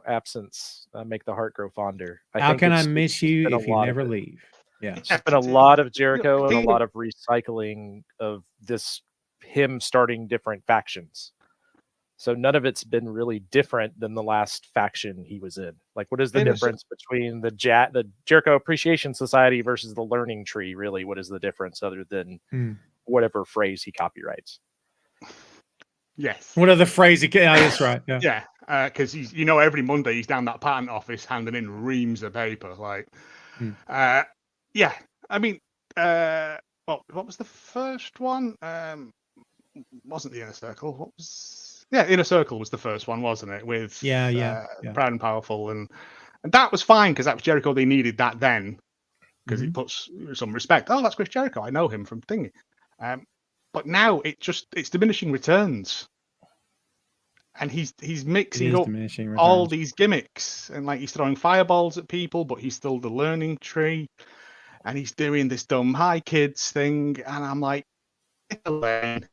absence make the heart grow fonder. How can I it's miss you been a if you lot of never it. leave? Yeah. It's been a lot of Jericho and a think- lot of recycling of him starting different factions. So none of it's been really different than the last faction he was in. Like, what is the difference between the Jericho Appreciation Society versus the Learning Tree? Really, what is the difference other than whatever phrase he copyrights? Yes. What other phrase? That's right. Yeah. Yeah, because every Monday he's down that patent office handing in reams of paper. Like, yeah. I mean, what was the first one? Wasn't the Inner Circle? What was? Yeah, Inner Circle was the first one, wasn't it? With Proud and Powerful, and that was fine because that was Jericho. They needed that then because it puts some respect. Oh, that's Chris Jericho. I know him from thingy. But now it's diminishing returns, and he's mixing up all these gimmicks, and like he's throwing fireballs at people, but he's still the Learning Tree, and he's doing this dumb "Hi kids" thing, and I'm like, Elaine,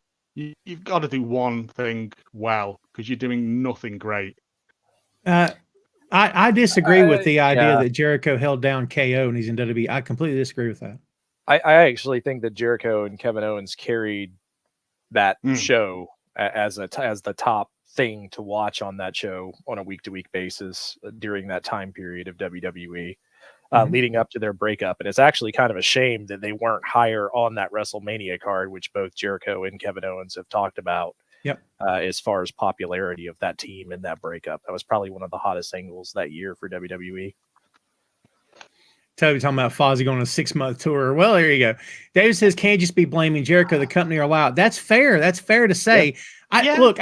you've got to do one thing well because you're doing nothing great. I disagree with the idea that Jericho held down KO and he's in WWE. I completely disagree with that. I actually think that Jericho and Kevin Owens carried that show as the top thing to watch on that show on a week-to-week basis during that time period of WWE. Leading up to their breakup. And it's actually kind of a shame that they weren't higher on that WrestleMania card, which both Jericho and Kevin Owens have talked about. Yep. As far as popularity of that team and that breakup. That was probably one of the hottest angles that year for WWE. Toby talking about Fozzy going on a 6-month tour. Well, there you go. David says, can't just be blaming Jericho, the company, or allowed. That's fair. That's fair to say. Look,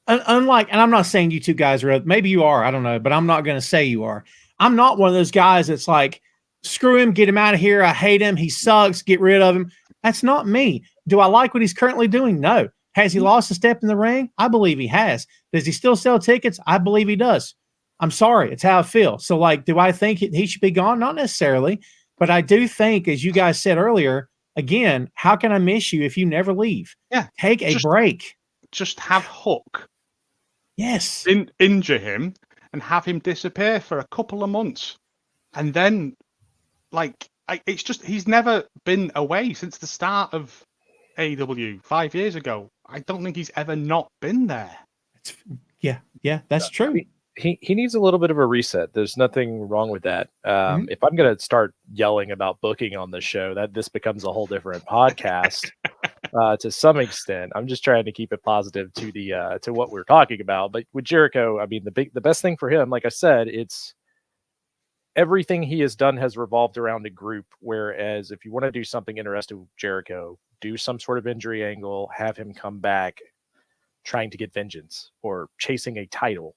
unlike, and I'm not saying you two guys are, maybe you are, I don't know, but I'm not going to say you are. I'm not one of those guys that's like, screw him, get him out of here. I hate him. He sucks. Get rid of him. That's not me. Do I like what he's currently doing? No. Has he lost a step in the ring? I believe he has. Does he still sell tickets? I believe he does. I'm sorry. It's how I feel. So, like, do I think he should be gone? Not necessarily. But I do think, as you guys said earlier, again, how can I miss you if you never leave? Yeah. Take a break. Just have Hook. Yes. Injure him and have him disappear for a couple of months. And then, it's just, he's never been away since the start of AEW 5 years ago. I don't think he's ever not been there. Yeah, that's true. He needs a little bit of a reset. There's nothing wrong with that. If I'm going to start yelling about booking on the show, this becomes a whole different podcast to some extent. I'm just trying to keep it positive to what we're talking about. But with Jericho, I mean, the best thing for him, like I said, it's everything he has done has revolved around a group. Whereas if you want to do something interesting with Jericho, do some sort of injury angle, have him come back trying to get vengeance or chasing a title.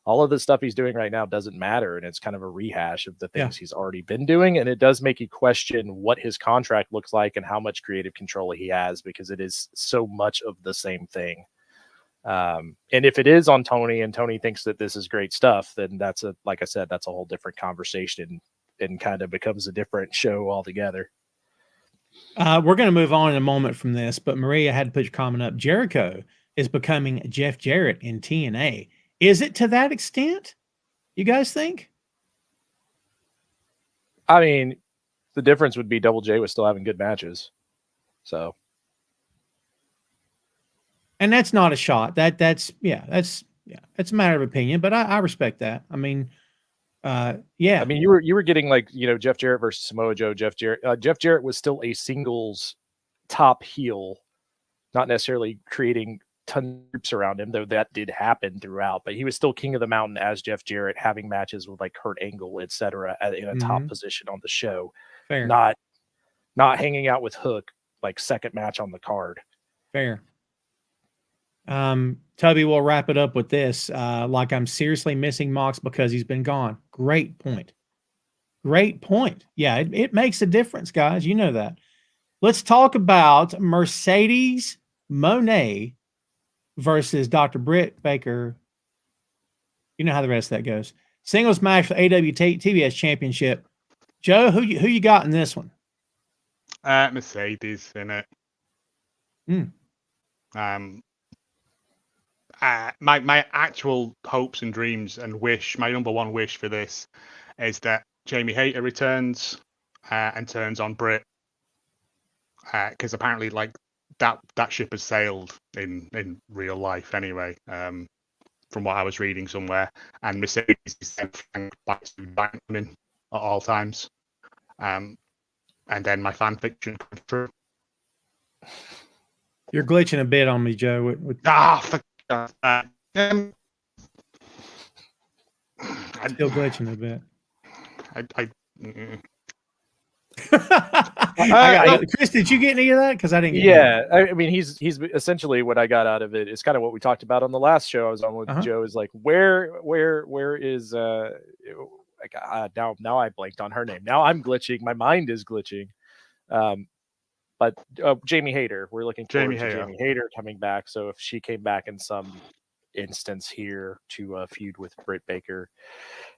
All of the stuff he's doing right now doesn't matter. And it's kind of a rehash of the things he's already been doing. And it does make you question what his contract looks like and how much creative control he has, because it is so much of the same thing. And if it is on Tony and Tony thinks that this is great stuff, then like I said, that's a whole different conversation and kind of becomes a different show altogether. We're going to move on in a moment from this, but Maria had to put your comment up. Jericho is becoming Jeff Jarrett in TNA. Is it to that extent, you guys think? I mean, the difference would be Double J was still having good matches. So. And that's not a shot. That's a matter of opinion, but I respect that. I mean, I mean, you were getting Jeff Jarrett versus Samoa Joe. Jeff Jarrett was still a singles top heel, not necessarily creating tons of groups around him, though that did happen throughout. But he was still King of the Mountain as Jeff Jarrett, having matches with like Kurt Angle, etc., in a top position on the show. Fair. Not hanging out with Hook like second match on the card. Fair. Tubby, we'll wrap it up with this. I'm seriously missing Mox because he's been gone. Great point. Yeah, it makes a difference, guys. You know that. Let's talk about Mercedes Moné versus Dr. Britt Baker. You know how the rest of that goes. Singles match for AEW TBS Championship. Joe, who you got in this one? Mercedes in it. my actual hopes and dreams and wish, my number one wish for this, is that Jamie Hayter returns and turns on Britt, because apparently like that ship has sailed in real life anyway. From what I was reading somewhere, and Mercedes is then flanked by two giant women at all times. And then my fan fiction comes true. You're glitching a bit on me, Joe. For Still glitching a bit. Chris, did you get any of that? Because I didn't. I mean, he's essentially what I got out of it is kind of what we talked about on the last show I was on with Joe. Is like where is now I blanked on her name. Now I'm glitching. My mind is glitching. But Jamie Hayter, we're looking forward to Jamie Hayter coming back. So if she came back in some instance here to feud with Britt Baker,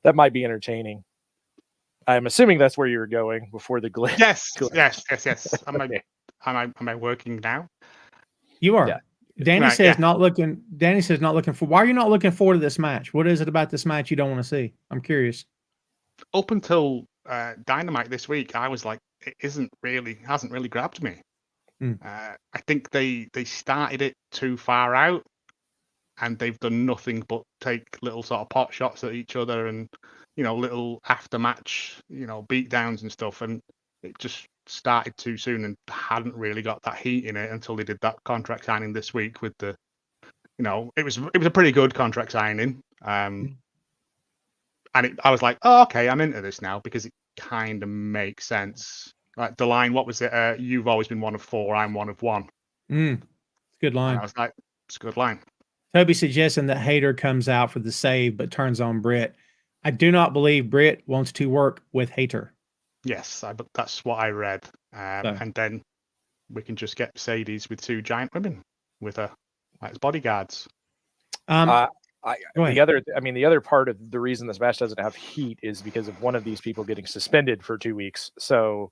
that might be entertaining. I'm assuming that's where you were going before the glitch. Yes. Am I working now? You are. Yeah. Danny says not looking. Danny says not looking for. Why are you not looking forward to this match? What is it about this match you don't want to see? I'm curious. Up until Dynamite this week, I was like, it hasn't really grabbed me. I think they started it too far out, and they've done nothing but take little sort of pot shots at each other and little after match beat downs and stuff, and it just started too soon and hadn't really got that heat in it until they did that contract signing this week with the it was a pretty good contract signing, and I was like, oh, okay, I'm into this now because it kind of makes sense. Like the line, what was it? You've always been one of four, I'm one of one. Good line. And I was like, it's a good line. Toby suggesting that Hayter comes out for the save but turns on Britt. I do not believe Britt wants to work with Hayter. Yes, but that's what I read. And then we can just get Mercedes with two giant women with her as bodyguards. The other part of the reason this match doesn't have heat is because of one of these people getting suspended for 2 weeks. So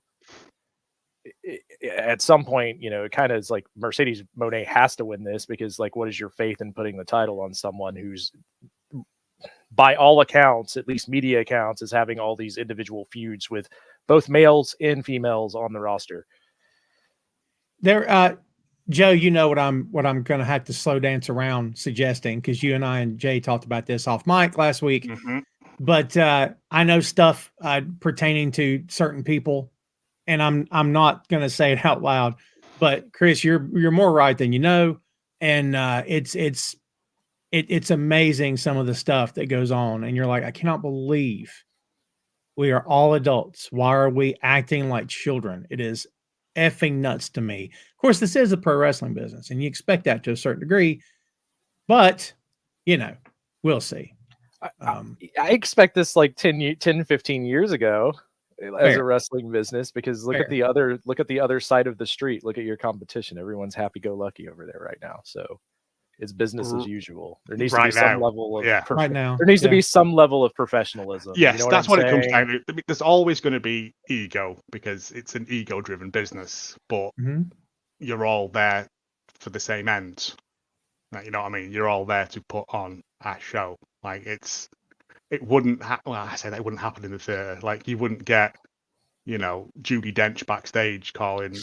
at some point, it kind of is like Mercedes Moné has to win this because, like, what is your faith in putting the title on someone who's, by all accounts, at least media accounts, is having all these individual feuds with both males and females on the roster? There, Joe, what I'm going to have to slow dance around suggesting, because you and I and Jay talked about this off mic last week. But I know stuff pertaining to certain people, and I'm not going to say it out loud. But Chris, you're more right than you know, and it's amazing some of the stuff that goes on, and you're like, I cannot believe we are all adults. Why are we acting like children? It is effing nuts to me. Of course, this is a pro wrestling business, and you expect that to a certain degree, but we'll see. I expect this like 10, 15 years ago as a wrestling business, because look at the other side of the street. Look at your competition. Everyone's happy-go-lucky over there right now. So it's business as usual. There needs to be some level of there needs to be some level of professionalism. Yes, that's what it comes down to. There's always going to be ego because it's an ego-driven business, but you're all there for the same ends. You know what I mean? You're all there to put on a show. Like it wouldn't I say that wouldn't happen in the theater. Like you wouldn't get, Judi Dench backstage calling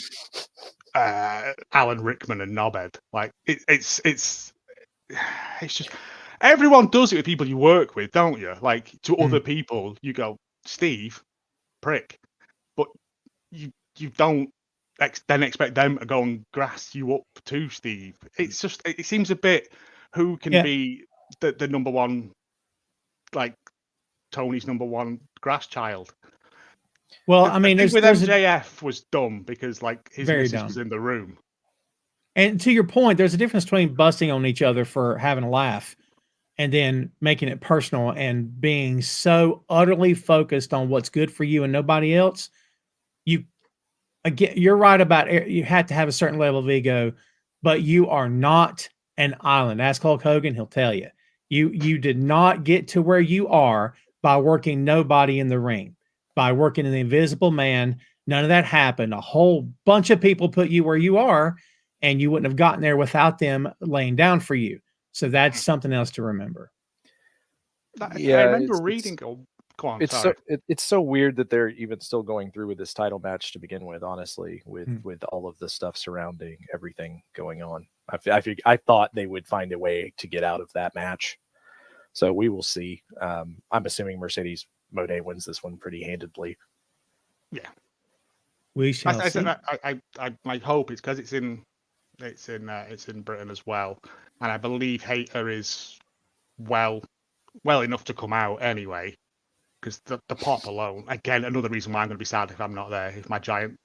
Alan Rickman and Knobhead. Like it's just everyone does it with people you work with, don't you? Like to other people, you go, Steve, prick, but you don't then expect them to go and grass you up to Steve. It's just it seems a bit who can be the number one, like Tony's number one grass child. Well, I mean, with MJF was dumb because like his missus was in the room. And to your point, there's a difference between busting on each other for having a laugh and then making it personal and being so utterly focused on what's good for you and nobody else. You're right about you had to have a certain level of ego, but you are not an island. Ask Hulk Hogan, he'll tell you. You did not get to where you are by working nobody in the ring, by working in the Invisible Man. None of that happened. A whole bunch of people put you where you are, and you wouldn't have gotten there without them laying down for you. So that's something else to remember. I Yeah, remember reading. Oh, go on. It's Sorry. it's so weird that they're even still going through with this title match to begin with. Honestly, with Hmm. with all of the stuff surrounding everything going on, I thought they would find a way to get out of that match. So we will see. I'm assuming Mercedes Moné wins this one pretty handedly. Yeah. We shall see. My hope is because it's in Britain as well, and I believe Hater is well enough to come out anyway. Because the pop alone, again, another reason why I'm going to be sad if I'm not there, if my giant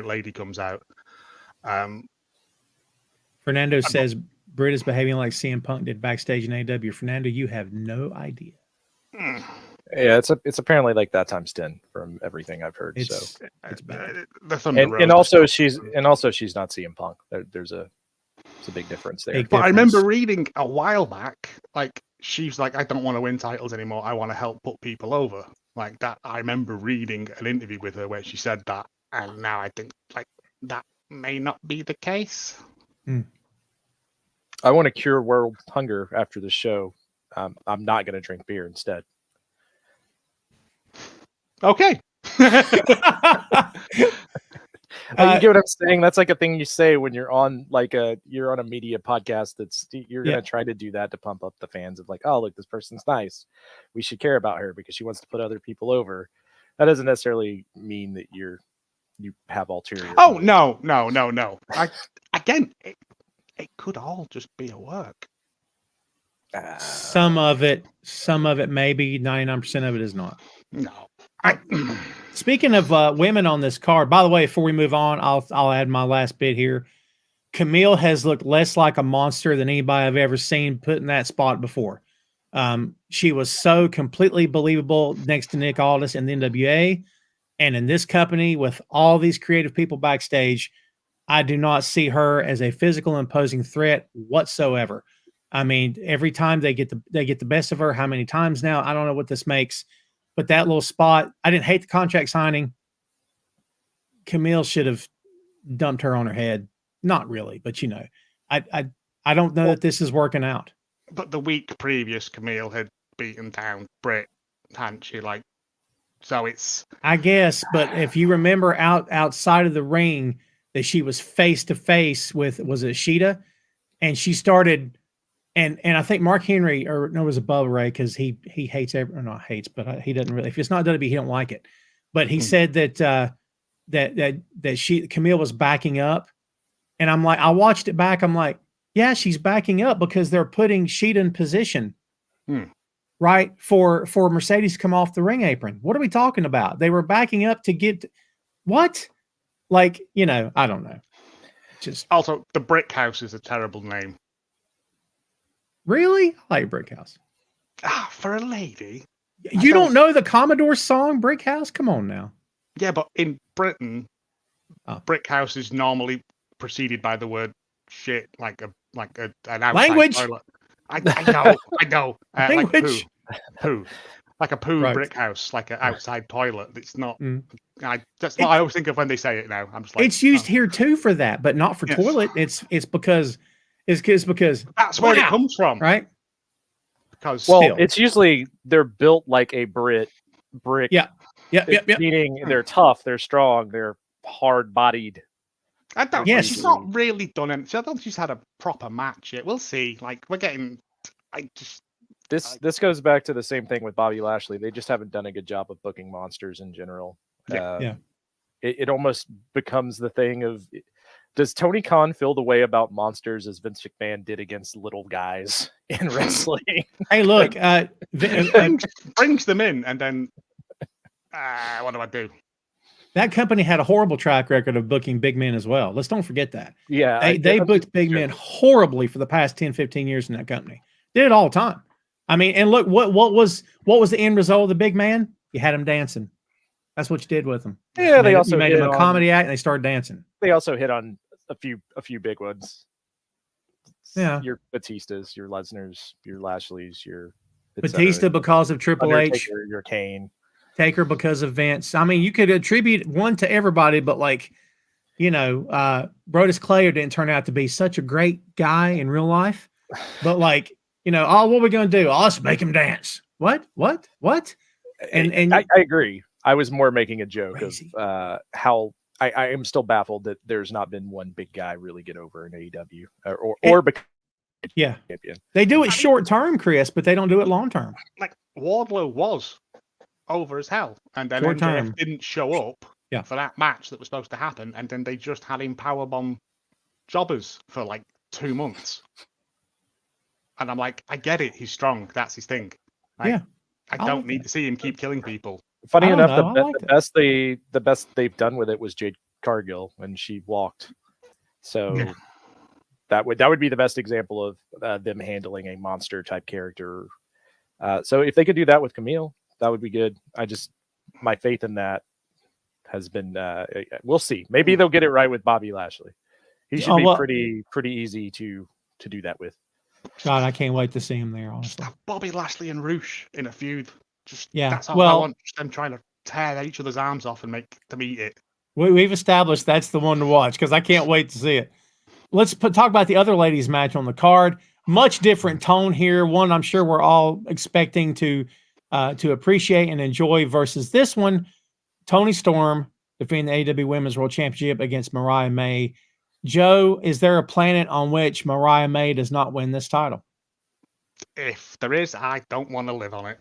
lady comes out. Fernando says Britt is behaving like CM Punk did backstage in AEW. Fernando, you have no idea. Yeah, it's apparently like that times 10 from everything I've heard. It's bad. The Thunder Road And also stuff. she's not CM Punk. There's a big difference there. Big But I difference. remember reading a while back, like she's like, I don't want to win titles anymore. I want to help put people over. Like that. I remember reading an interview with her where she said that, and now I think like that may not be the case. I want to cure world hunger after the show. I'm not going to drink beer instead. Okay. You get what I'm saying? That's like a thing you say when you're on you're on a media podcast. You're going to try to do that to pump up the fans of like, oh, look, this person's nice. We should care about her because she wants to put other people over. That doesn't necessarily mean that you have ulterior. Oh no. It could all just be a work. Some of it maybe. 99% of it is not. No. Speaking of women on this card, by the way, before we move on, I'll add my last bit here. Camille has looked less like a monster than anybody I've ever seen put in that spot before. She was so completely believable next to Nick Aldis in the NWA, and in this company with all these creative people backstage, I do not see her as a physical imposing threat whatsoever. I mean, every time they get the best of her, how many times now? I don't know what this makes. But that little spot, I didn't hate the contract signing. Camille should have dumped her on her head. Not really, but I don't know that this is working out. But the week previous, Camille had beaten down Britt, hadn't she? Like, so it's. I guess, but if you remember outside of the ring that she was face to face with, was it Sheeta? And she started. And I think Mark Henry, or no, it was above Ray because he hates or not hates, but he doesn't really. If it's not WWE, he don't like it. But he said that Camille was backing up, and I'm like, I watched it back. I'm like, yeah, she's backing up because they're putting Sheeta in position, right, for Mercedes to come off the ring apron. What are we talking about? They were backing up to get what? Like, I don't know. Just Also, the Brick House is a terrible name. Really? I like Brick House. For a lady. You don't know the Commodore song Brick House? Come on now. Yeah, but in Britain, Brick House is normally preceded by the word shit, like an outside Language. toilet. I know. Language. Like poo. Like a poo Right. brick house, like an outside toilet. It's not. That's what I always think of when they say it now. I'm just like, it's used here too for that, but not for toilet. It's because that's where it comes from, right? Because it's usually they're built like a brick. Yeah. Meaning they're tough, they're strong, they're hard-bodied. I don't. Yes. She's not really done anything. I don't think she's had a proper match yet. We'll see. Like we're getting. This goes back to the same thing with Bobby Lashley. They just haven't done a good job of booking monsters in general. It almost becomes the thing of, does Tony Khan feel the way about monsters as Vince McMahon did against little guys in wrestling? Hey, look, brings them in, and then what do I do? That company had a horrible track record of booking big men as well. Let's don't forget that. Yeah, they booked big men horribly for the past 10, 15 years in that company. Did it all the time. I mean, and look, what was the end result of the big man? You had him dancing. That's what you did with them. Yeah, they also made him a comedy act, and they started dancing. They also hit on a few big ones. Yeah, your Batistas, your Lesners, your Lashleys, your Batista because of Triple H, your Kane, Taker because of Vince. I mean, you could attribute one to everybody, but Brodus Clay didn't turn out to be such a great guy in real life. But like, oh, what are we going to do? Oh, let's make him dance. What? And I agree. I was more making a joke Crazy. of how I am still baffled that there's not been one big guy really get over in AEW or become yeah, champion. They do it short term, Chris, but they don't do it long term. Like Wardlow was over as hell, and then Short MJF term. didn't show up Yeah. for that match that was supposed to happen, and then they just had him powerbomb jobbers for like 2 months. And I'm like, I get it, he's strong, that's his thing. Like, I don't need to see him keep killing people. Funny enough, the best they've done with it was Jade Cargill when she walked. So that would be the best example of them handling a monster type character. So if they could do that with Camille, that would be good. My faith in that has been. We'll see. Maybe they'll get it right with Bobby Lashley. He should be pretty easy to do that with. God, I can't wait to see him there. Honestly, just have Bobby Lashley and Roosh in a feud. That's all I well, want. Just them trying to tear each other's arms off and make them eat it. We've established that's the one to watch because I can't wait to see it. Let's talk about the other ladies' match on the card. Much different tone here. One I'm sure we're all expecting to appreciate and enjoy versus this one. Toni Storm defending the AEW Women's World Championship against Mariah May. Joe, is there a planet on which Mariah May does not win this title? If there is, I don't want to live on it.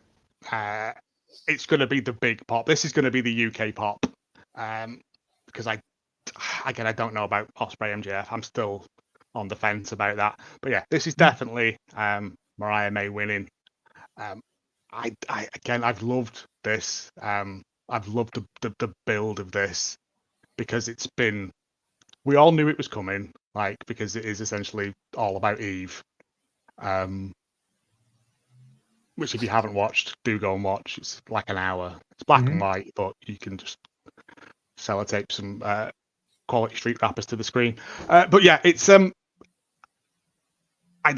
It's going to be the big pop. This is going to be the UK pop. Because I don't know about Ospreay MJF. I'm still on the fence about that. But yeah, this is definitely Mariah May winning. I've loved this. I've loved the build of this because it's been. We all knew it was coming, like because it is essentially all about Eve. Which if you haven't watched, do go and watch. It's like an hour. It's black and white, but you can just sellotape some quality street rappers to the screen. But yeah, it's I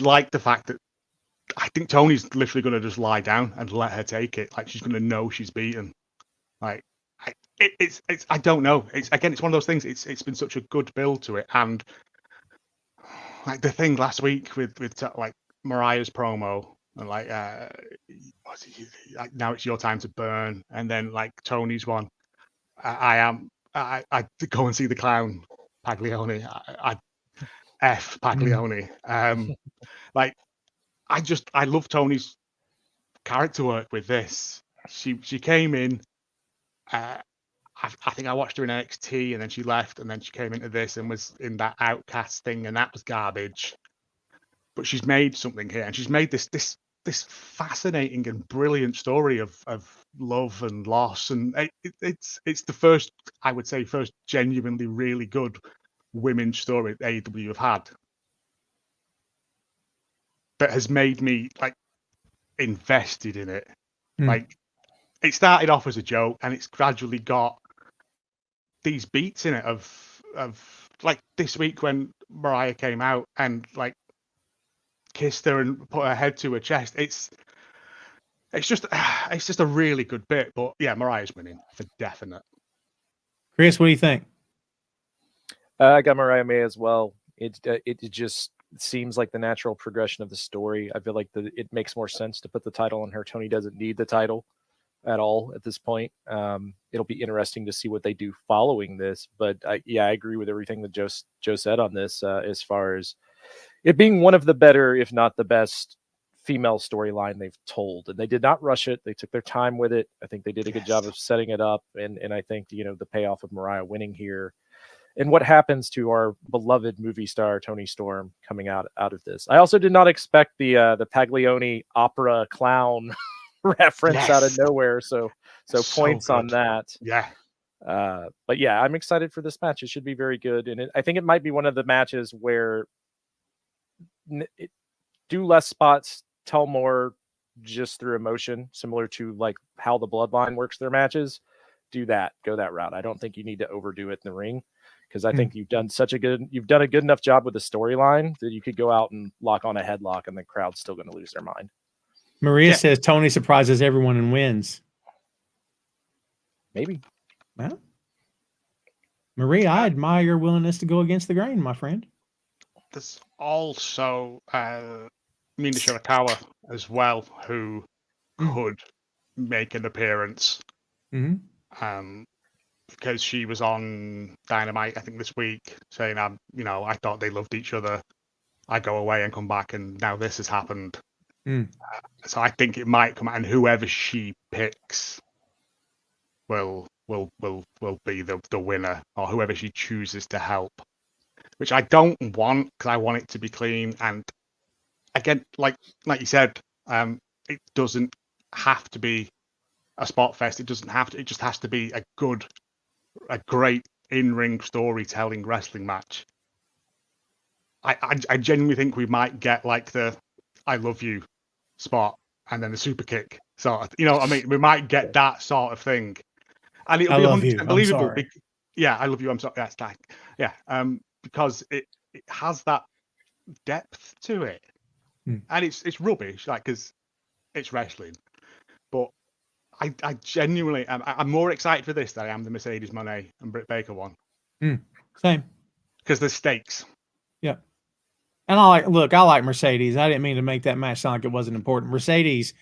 like the fact that I think Tony's literally going to just lie down and let her take it. Like she's going to know she's beaten. Like it's I don't know. It's one of those things. It's been such a good build to it, and like the thing last week with like Mariah's promo. And like, now it's your time to burn. And then like Tony's one, I go and see the clown Paglioni. I F Paglioni. Like, I love Tony's character work with this. She came in. I think I watched her in NXT, and then she left, and then she came into this and was in that Outcast thing, and that was garbage. But she's made something here, and she's made this fascinating and brilliant story of love and loss, and it's the first, I would say, genuinely really good women's story AEW have had that has made me like invested in it. Like it started off as a joke, and it's gradually got these beats in it of like this week when Mariah came out and like kissed her and put her head to her chest. It's just a really good bit. But yeah, Mariah's winning for definite. Chris, what do you think? I got Mariah May as well. It just seems like the natural progression of the story. I feel like it makes more sense to put the title on her. Tony doesn't need the title at all at this point. It'll be interesting to see what they do following this. But I agree with everything that Joe said on this as far as it being one of the better, if not the best, female storyline they've told. And they did not rush it. They took their time with it. I think they did a good job of setting it up. And I think, the payoff of Mariah winning here and what happens to our beloved movie star, Toni Storm, coming out of this. I also did not expect the Paglioni opera clown reference out of nowhere. So points on that. Yeah. But yeah, I'm excited for this match. It should be very good. And I think it might be one of the matches where do less spots, tell more just through emotion, similar to like how the Bloodline works their matches. Go that route. I don't think you need to overdo it in the ring, because I think you've done a good enough job with the storyline that you could go out and lock on a headlock and the crowd's still going to lose their mind. Maria says Tony surprises everyone and wins. Maybe. Well, Maria, I admire your willingness to go against the grain, my friend. there's also Mina Shirakawa as well, who could make an appearance. Because she was on Dynamite, I think this week, saying, I thought they loved each other. I go away and come back, and now this has happened. So I think it might come, and whoever she picks will be the winner, or whoever she chooses to help, which I don't want, because I want it to be clean. And again, like you said, it doesn't have to be a spot fest. It doesn't have to. It just has to be a great in-ring storytelling wrestling match. I genuinely think we might get like the "I love you" spot and then the super kick sort of. I mean, we might get that sort of thing, and it'll be 100% believable. Yeah, I love you. I'm sorry. That's like, yeah, because it has that depth to it, and it's rubbish, like, because it's wrestling, but I genuinely I'm more excited for this than I am the Mercedes Moné and Britt Baker one. Same. Because there's stakes. Yeah. And I like Mercedes. I didn't mean to make that match sound like it wasn't important. Mercedes,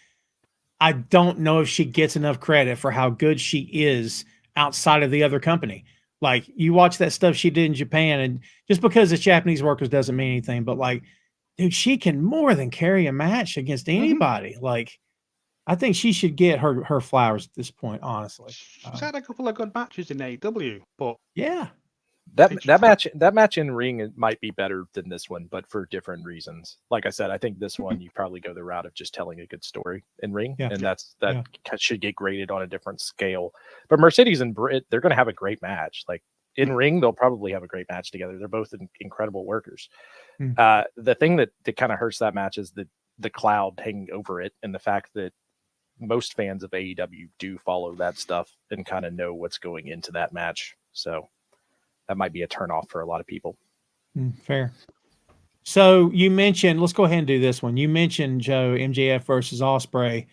I don't know if she gets enough credit for how good she is outside of the other company. Like, you watch that stuff she did in Japan, and just because it's Japanese workers doesn't mean anything. But, like, dude, she can more than carry a match against anybody. Like, I think she should get her flowers at this point, honestly. She's had a couple of good matches in AEW, but yeah, that match in ring might be better than this one, but for different reasons. Like I said, I think this one you probably go the route of just telling a good story in ring, and that should get graded on a different scale. But Mercedes and Britt, they're going to have a great match. Like, in ring, they'll probably have a great match together. They're both incredible workers. The thing that kind of hurts that match is the cloud hanging over it, and the fact that most fans of AEW do follow that stuff and kind of know what's going into that match. So that might be a turnoff for a lot of people. Fair. So you mentioned, let's go ahead and do this one. You mentioned, Joe, MJF versus Ospreay.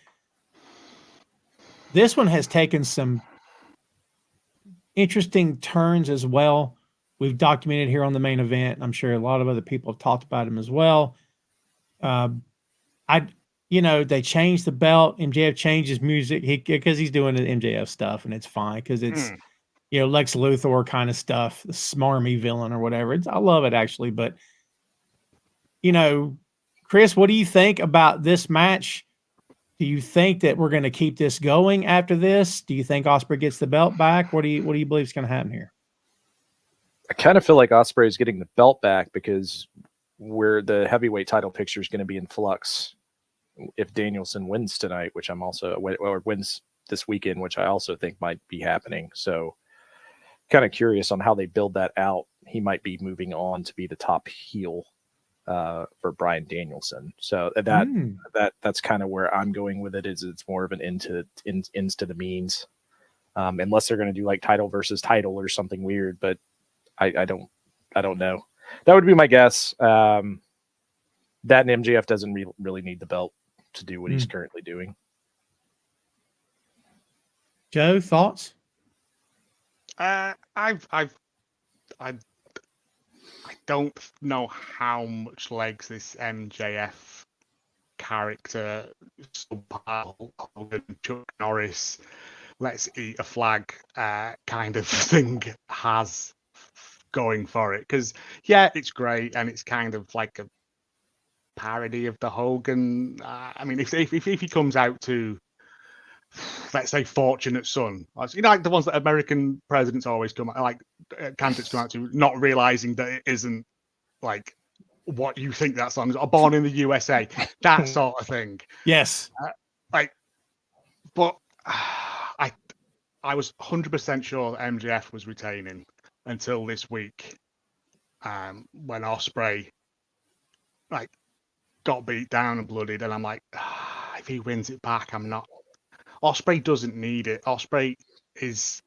This one has taken some interesting turns as well. We've documented here on the main event. I'm sure a lot of other people have talked about him as well. They changed the belt. MJF changed his music because he's doing the MJF stuff, and it's fine because it's Lex Luthor kind of stuff, the smarmy villain or whatever. I love it, actually. But Chris, what do you think about this match? Do you think that we're going to keep this going after this? Do you think Ospreay gets the belt back? What do you believe is going to happen here? I kind of feel like Ospreay is getting the belt back because where the heavyweight title picture is going to be in flux if Danielson wins tonight, which or wins this weekend, which I also think might be happening. So kind of curious on how they build that out. He might be moving on to be the top heel for Bryan Danielson. So that's kind of where I'm going with it. Is it's more of an ends to the means, unless they're going to do like title versus title or something weird. But I don't know. That would be my guess. That and MJF doesn't really need the belt to do what he's currently doing. Joe, thoughts? I don't know how much legs this MJF character, Hogan, Chuck Norris, let's eat a flag kind of thing has going for it. Because it's great, and it's kind of like a parody of the Hogan. I mean, if he comes out to, let's say, Fortunate Son, like the ones that American presidents always come, like candidates come out to, not realizing that it isn't like what you think that song is, or Born in the USA, that sort of thing. Yes. But I was 100% sure that MJF was retaining until this week, when Ospreay got beat down and bloodied, and I'm like, if he wins it back, I'm not. Ospreay doesn't need it. Ospreay is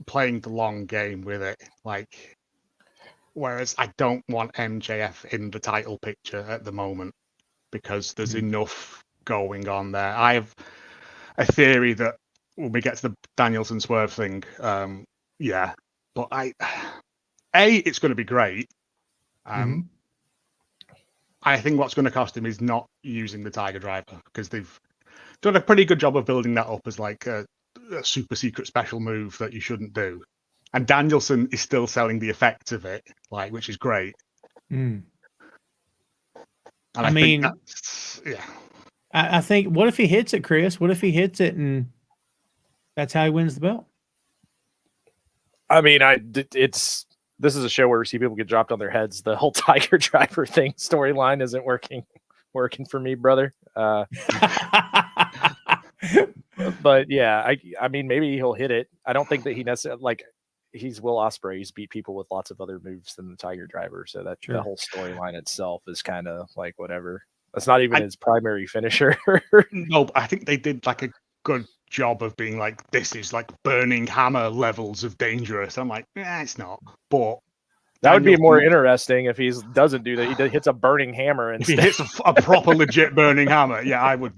playing the long game with it, whereas I don't want MJF in the title picture at the moment because there's enough going on there. I have a theory that when we get to the Danielson Swerve thing, but it's going to be great. I think what's going to cost him is not using the Tiger Driver, because they've done a pretty good job of building that up as like a super secret special move that you shouldn't do. And Danielson is still selling the effects of it, like, which is great. Mm. And I mean, think that's, yeah. I think, what if he hits it, Chris? What if he hits it and that's how he wins the belt? I mean, this is a show where we see people get dropped on their heads. The whole Tiger Driver thing storyline isn't working for me, brother. But yeah, I mean, maybe he'll hit it. I don't think that he necessarily, like, he's Will Ospreay. He's beat people with lots of other moves than the Tiger Driver. So that the whole storyline itself is kind of like whatever. That's not even his primary finisher. No, but I think they did like a good job of being like, this is like Burning Hammer levels of dangerous. I'm like, it's not. But that would be more interesting if he doesn't do that. He hits a burning hammer and if he hits a proper legit Burning Hammer. Yeah, I would.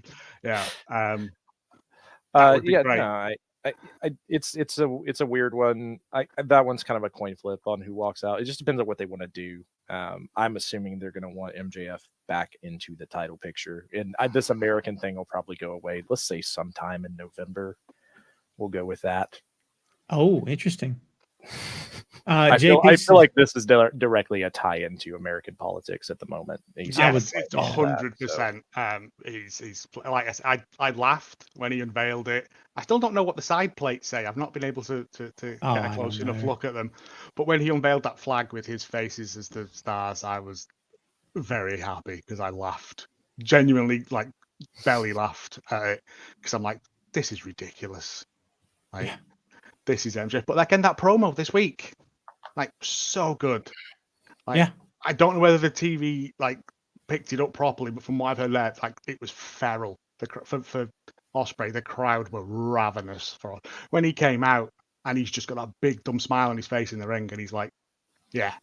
Yeah. Yeah. No, it's a weird one. That one's kind of a coin flip on who walks out. It just depends on what they want to do. I'm assuming they're going to want MJF back into the title picture, and this American thing will probably go away. Let's say sometime in November. We'll go with that. Oh, interesting. I feel like this is directly a tie-in to American politics at the moment. Yes, it's 100%. He's like I said, I laughed when he unveiled it. I still don't know what the side plates say. I've not been able to get a close enough look at them. But when he unveiled that flag with his faces as the stars, I was very happy because I laughed. Genuinely, like, belly laughed at it because I'm like, this is ridiculous. Like, this is MJ. But again, that promo this week, like, so good. Like, I don't know whether the TV like picked it up properly, but from what I've heard, like, it was feral. For Ospreay, the crowd were ravenous for when he came out, and he's just got that big dumb smile on his face in the ring, and he's like, yeah,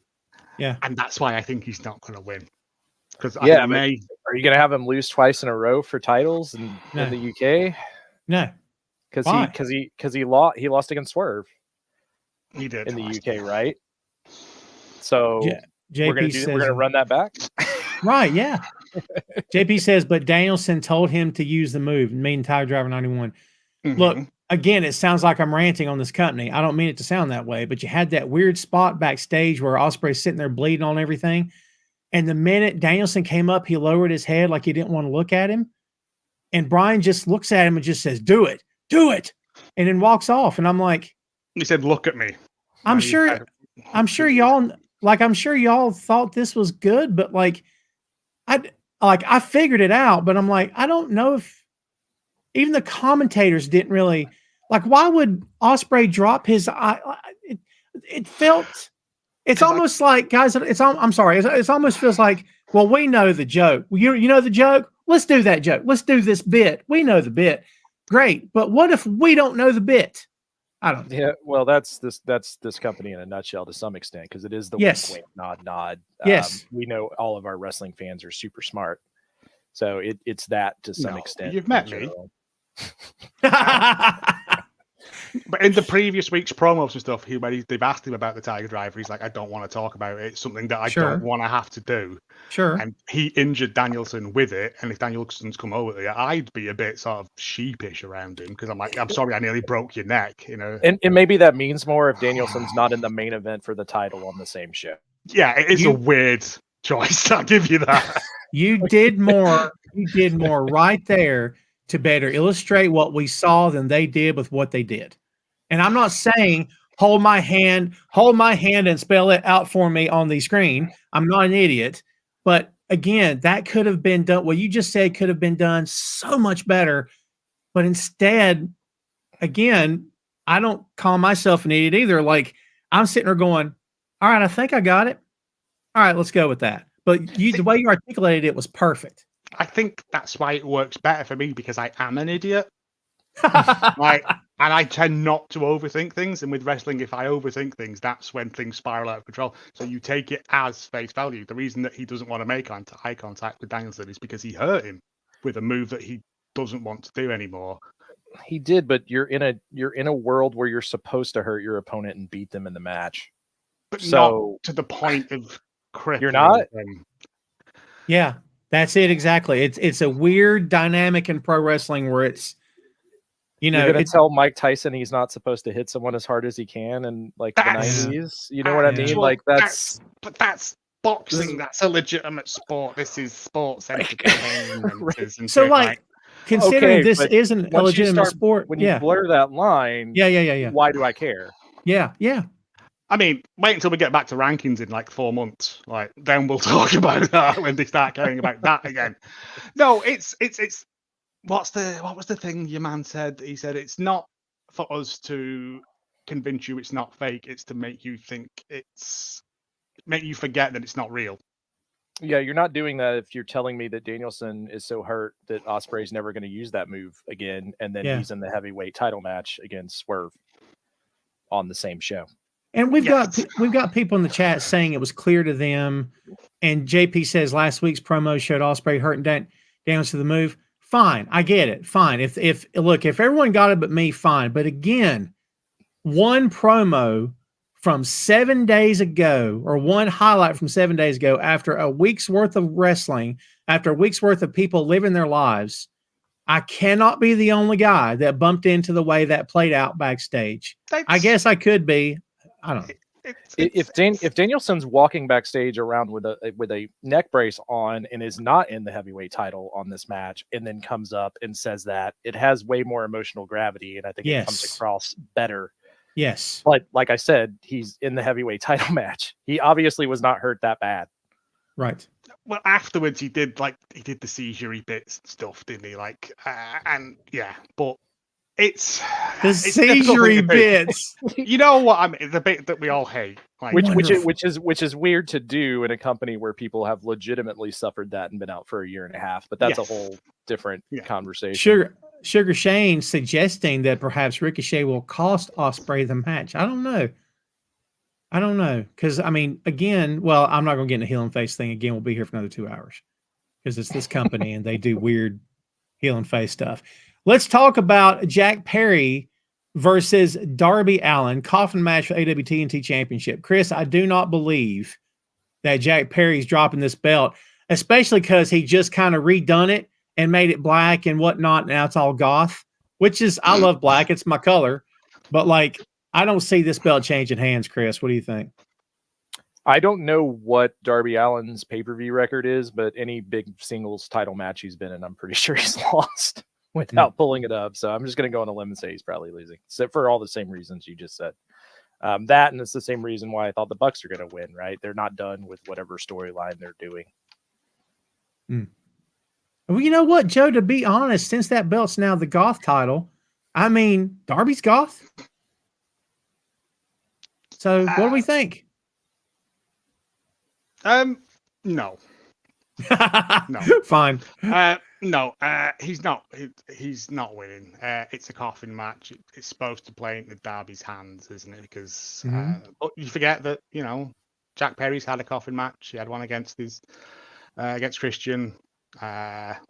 and that's why I think he's not going to win. Because are you going to have him lose twice in a row for titles in the UK? No, because he lost against Swerve. He did in the UK, right? So we're going to run that back, right? Yeah. JP says, but Danielson told him to use the move, meaning Tiger Driver 91. Mm-hmm. Look, again, it sounds like I'm ranting on this company. I don't mean it to sound that way, but you had that weird spot backstage where Ospreay's sitting there bleeding on everything. And the minute Danielson came up, he lowered his head like he didn't want to look at him. And Brian just looks at him and just says, do it. And then walks off. And I'm like, he said, look at me. I'm sure y'all thought this was good, but I figured it out, but I'm like, I don't know if even the commentators didn't really why would Ospreay drop his eye? It felt, it's almost like, guys, I'm sorry. It almost feels like, well, we know the joke. You know the joke? Let's do that joke. Let's do this bit. We know the bit. Great. But what if we don't know the bit? I don't know. Yeah, well, that's this company in a nutshell to some extent, because it is the wink, nod. Yes. We know all of our wrestling fans are super smart. So it's that to some extent. You've met me. But in the previous week's promos and stuff, they've asked him about the Tiger Driver. He's like, I don't want to talk about it. It's something that I don't want to have to do. Sure. And he injured Danielson with it. And if Danielson's come over there, I'd be a bit sort of sheepish around him, because I'm like, I'm sorry, I nearly broke your neck, you know. And maybe that means more if Danielson's not in the main event for the title on the same show. Yeah, it is a weird choice. I'll give you that. You did more right there to better illustrate what we saw than they did with what they did. And I'm not saying hold my hand and spell it out for me on the screen. I'm not an idiot. But again, that could have been done. What you just said could have been done so much better. But instead, again, I don't call myself an idiot either. Like, I'm sitting there going, all right, I think I got it. All right, let's go with that. But the way you articulated it was perfect. I think that's why it works better for me, because I am an idiot. And I tend not to overthink things. And with wrestling, if I overthink things, that's when things spiral out of control. So you take it as face value. The reason that he doesn't want to make eye contact with Danielson is because he hurt him with a move that he doesn't want to do anymore. He did, but you're in a world where you're supposed to hurt your opponent and beat them in the match. But not to the point of crippling. You're not? Yeah, that's it exactly. It's a weird dynamic in pro wrestling where it's, you know, You're gonna it's tell Mike Tyson he's not supposed to hit someone as hard as he can in like the That's- 90s. You know what I Yeah. mean? Like that's boxing. is- That's a legitimate sport. This is sports entertainment, Right. isn't so it? like considering Okay, this but isn't a once you legitimate start sport. when you Yeah. blur that line, Yeah. why do I care? Yeah. I mean, wait until we get back to rankings in like 4 months. Like then we'll talk about that when they start caring about that again. No, it's what was the thing your man said? He said it's not for us to convince you it's not fake. It's to make you think make you forget that it's not real. Yeah, you're not doing that if you're telling me that Danielson is so hurt that Ospreay's never going to use that move again, and then Yeah. he's in the heavyweight title match against Swerve on the same show. And we've Yes. got people in the chat saying it was clear to them. And JP says last week's promo showed Ospreay hurting down to the move. Fine, I get it. Fine. If everyone got it but me, fine. But again, one promo from 7 days ago, or one highlight from 7 days ago, after a week's worth of wrestling, after a week's worth of people living their lives, I cannot be the only guy that bumped into the way that played out backstage. I guess I could be. I don't know. If Danielson's walking backstage around with a neck brace on and is not in the heavyweight title on this match, and then comes up and says that, it has way more emotional gravity, and I think it comes across better. Yes. But like I said, he's in the heavyweight title match. He obviously was not hurt that bad. Right. Well, afterwards he did the seizure bits and stuff, didn't he? And yeah, but it's the difficult seizure thing to do. bits. You know what I mean? The bit that we all hate, which is weird to do in a company where people have legitimately suffered that and been out for a year and a half. But that's a whole different conversation. Sugar Shane suggesting that perhaps Ricochet will cost Ospreay the match. I don't know. Because I mean, again, well, I'm not going to get in the heel and face thing again. We'll be here for another 2 hours because it's this company and they do weird heel and face stuff. Let's talk about Jack Perry versus Darby Allin, coffin match for AEW TNT Championship. Chris, I do not believe that Jack Perry's dropping this belt, especially because he just kind of redone it and made it black and whatnot. Now it's all goth, which is, I love black. It's my color. But like, I don't see this belt changing hands, Chris. What do you think? I don't know what Darby Allin's pay-per-view record is, but any big singles title match he's been in, I'm pretty sure he's lost without pulling it up. So I'm just going to go on a limb and say he's probably losing, except for all the same reasons you just said. That, and it's the same reason why I thought the Bucks are going to win, right? They're not done with whatever storyline they're doing. Well, you know what, Joe, to be honest, since that belt's now the goth title, I mean, Darby's goth. So what do we think? No. No. Fine. No, he's not. He's not winning. It's a coffin match. It's supposed to play into Darby's hands, isn't it? Because but you forget that Jack Perry's had a coffin match. He had one against against Christian. But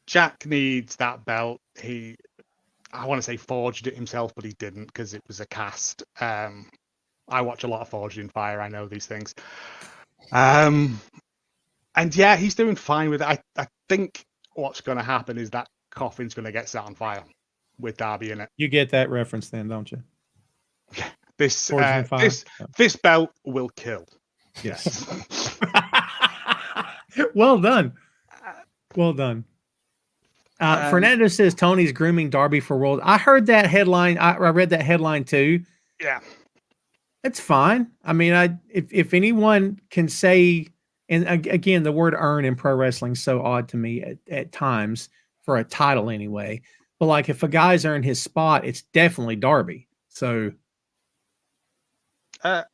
Jack needs that belt. I want to say forged it himself, but he didn't because it was a cast. I watch a lot of Forged in Fire. I know these things. And yeah, he's doing fine with it. I think what's going to happen is that coffin's going to get set on fire with Darby in it. You get that reference then, don't you? This belt will kill. Yes. Well done. Well done. Fernando says Tony's grooming Darby for World. I heard that headline. I read that headline too. Yeah. It's fine. I mean, if anyone can say, and again, the word earn in pro wrestling is so odd to me at times for a title anyway. But like, if a guy's earned his spot, it's definitely Darby. So, I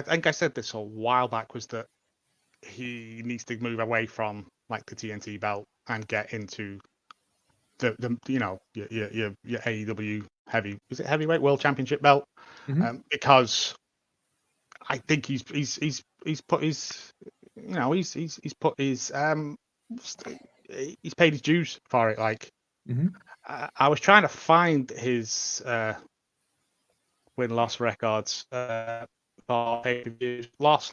think I said this a while back, was that he needs to move away from like the TNT belt and get into the your AEW heavyweight world championship belt, because I think he's put his he's paid his dues for it. Like I was trying to find his win-loss records for pay-per-views. Loss.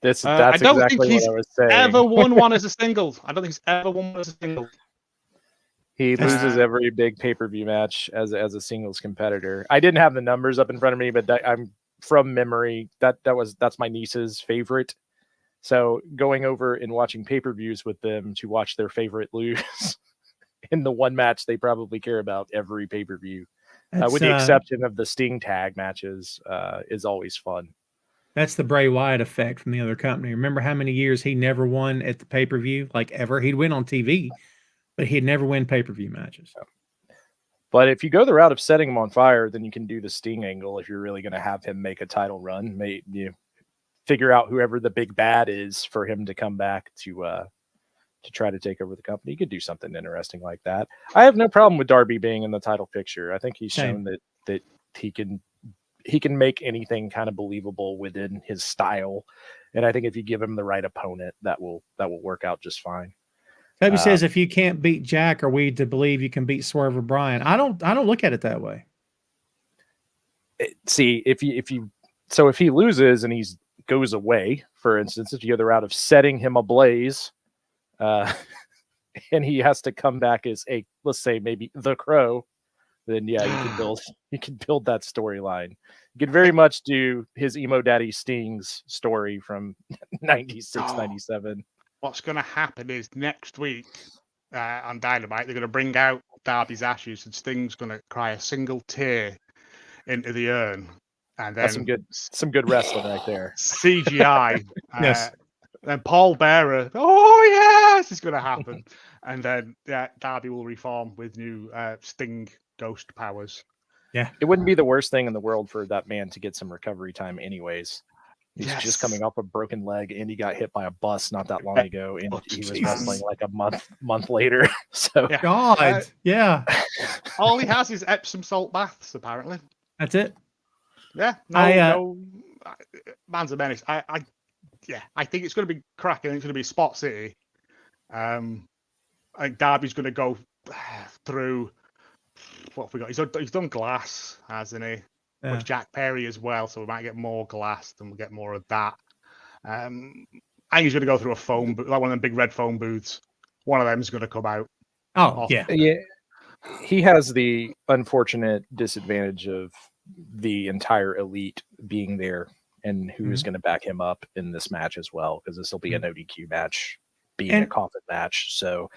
That's I don't think exactly he's what I was saying. ever won one as a singles. I don't think he's ever won one as a singles. He loses every big pay-per-view match as a singles competitor. I didn't have the numbers up in front of me, but I'm from memory. That's my niece's favorite. So going over and watching pay-per-views with them to watch their favorite lose in the one match they probably care about every pay-per-view, with the exception of the Sting tag matches, is always fun. That's the Bray Wyatt effect from the other company. Remember how many years he never won at the pay-per-view? Like ever. He'd win on TV, but he'd never win pay-per-view matches. But if you go the route of setting him on fire, then you can do the Sting angle if you're really going to have him make a title run. You figure out whoever the big bad is for him to come back to try to take over the company. You could do something interesting like that. I have no problem with Darby being in the title picture. I think he's shown that he can make anything kind of believable within his style. And I think if you give him the right opponent, that will work out just fine. Toby says, if you can't beat Jack, are we to believe you can beat Swerve or Bryan? I don't look at it that way. See, if he loses and he goes away, for instance, if you go the route of setting him ablaze, and he has to come back as let's say maybe the Crow, then yeah, you can build that storyline. You could very much do his emo daddy Sting's story from 96, 97. What's going to happen is next week on Dynamite, they're going to bring out Darby's ashes and Sting's going to cry a single tear into the urn. And then that's some good wrestling right there. CGI. Yes. Then Paul Bearer, oh yes, it's going to happen. And then Darby will reform with new Sting ghost powers. Yeah. It wouldn't be the worst thing in the world for that man to get some recovery time anyways. He's just coming off a broken leg, and he got hit by a bus not that long ago, and he was wrestling like a month later. So God, yeah. All he has is Epsom salt baths, apparently. That's it. Yeah, no, man's a menace. I think it's going to be cracking. It's going to be Spot City. I think Darby's going to go through. What have we got? He's done glass, hasn't he? Yeah. With Jack Perry as well, so we might get more glass and we'll get more of that. I think he's going to go through a phone booth, like one of them big red phone booths. One of them is going to come out. Oh, yeah. He has the unfortunate disadvantage of the entire elite being there and who is going to back him up in this match as well, because this will be an ODQ match, being a coffin match. So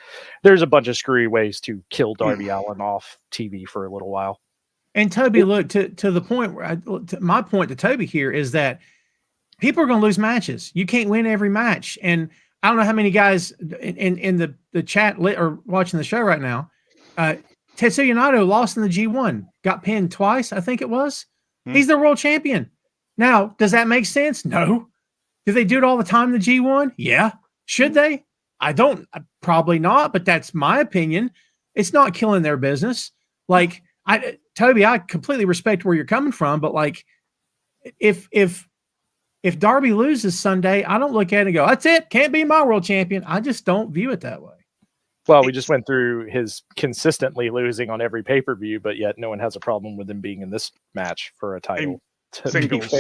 there's a bunch of screwy ways to kill Darby Allin off TV for a little while. And Toby, look, to the point where my point to Toby here is that people are going to lose matches. You can't win every match. And I don't know how many guys in the chat or watching the show right now. Tetsuya Naito lost in the G1, got pinned twice, I think it was. He's the world champion. Now, does that make sense? No. Do they do it all the time in the G1? Yeah. Should they? Probably not, but that's my opinion. It's not killing their business. Like, Toby, I completely respect where you're coming from, but like, if Darby loses Sunday, I don't look at it and go, that's it, can't be my world champion. I just don't view it that way. Well, we just went through his consistently losing on every pay-per-view, but yet no one has a problem with him being in this match for a title. Singles,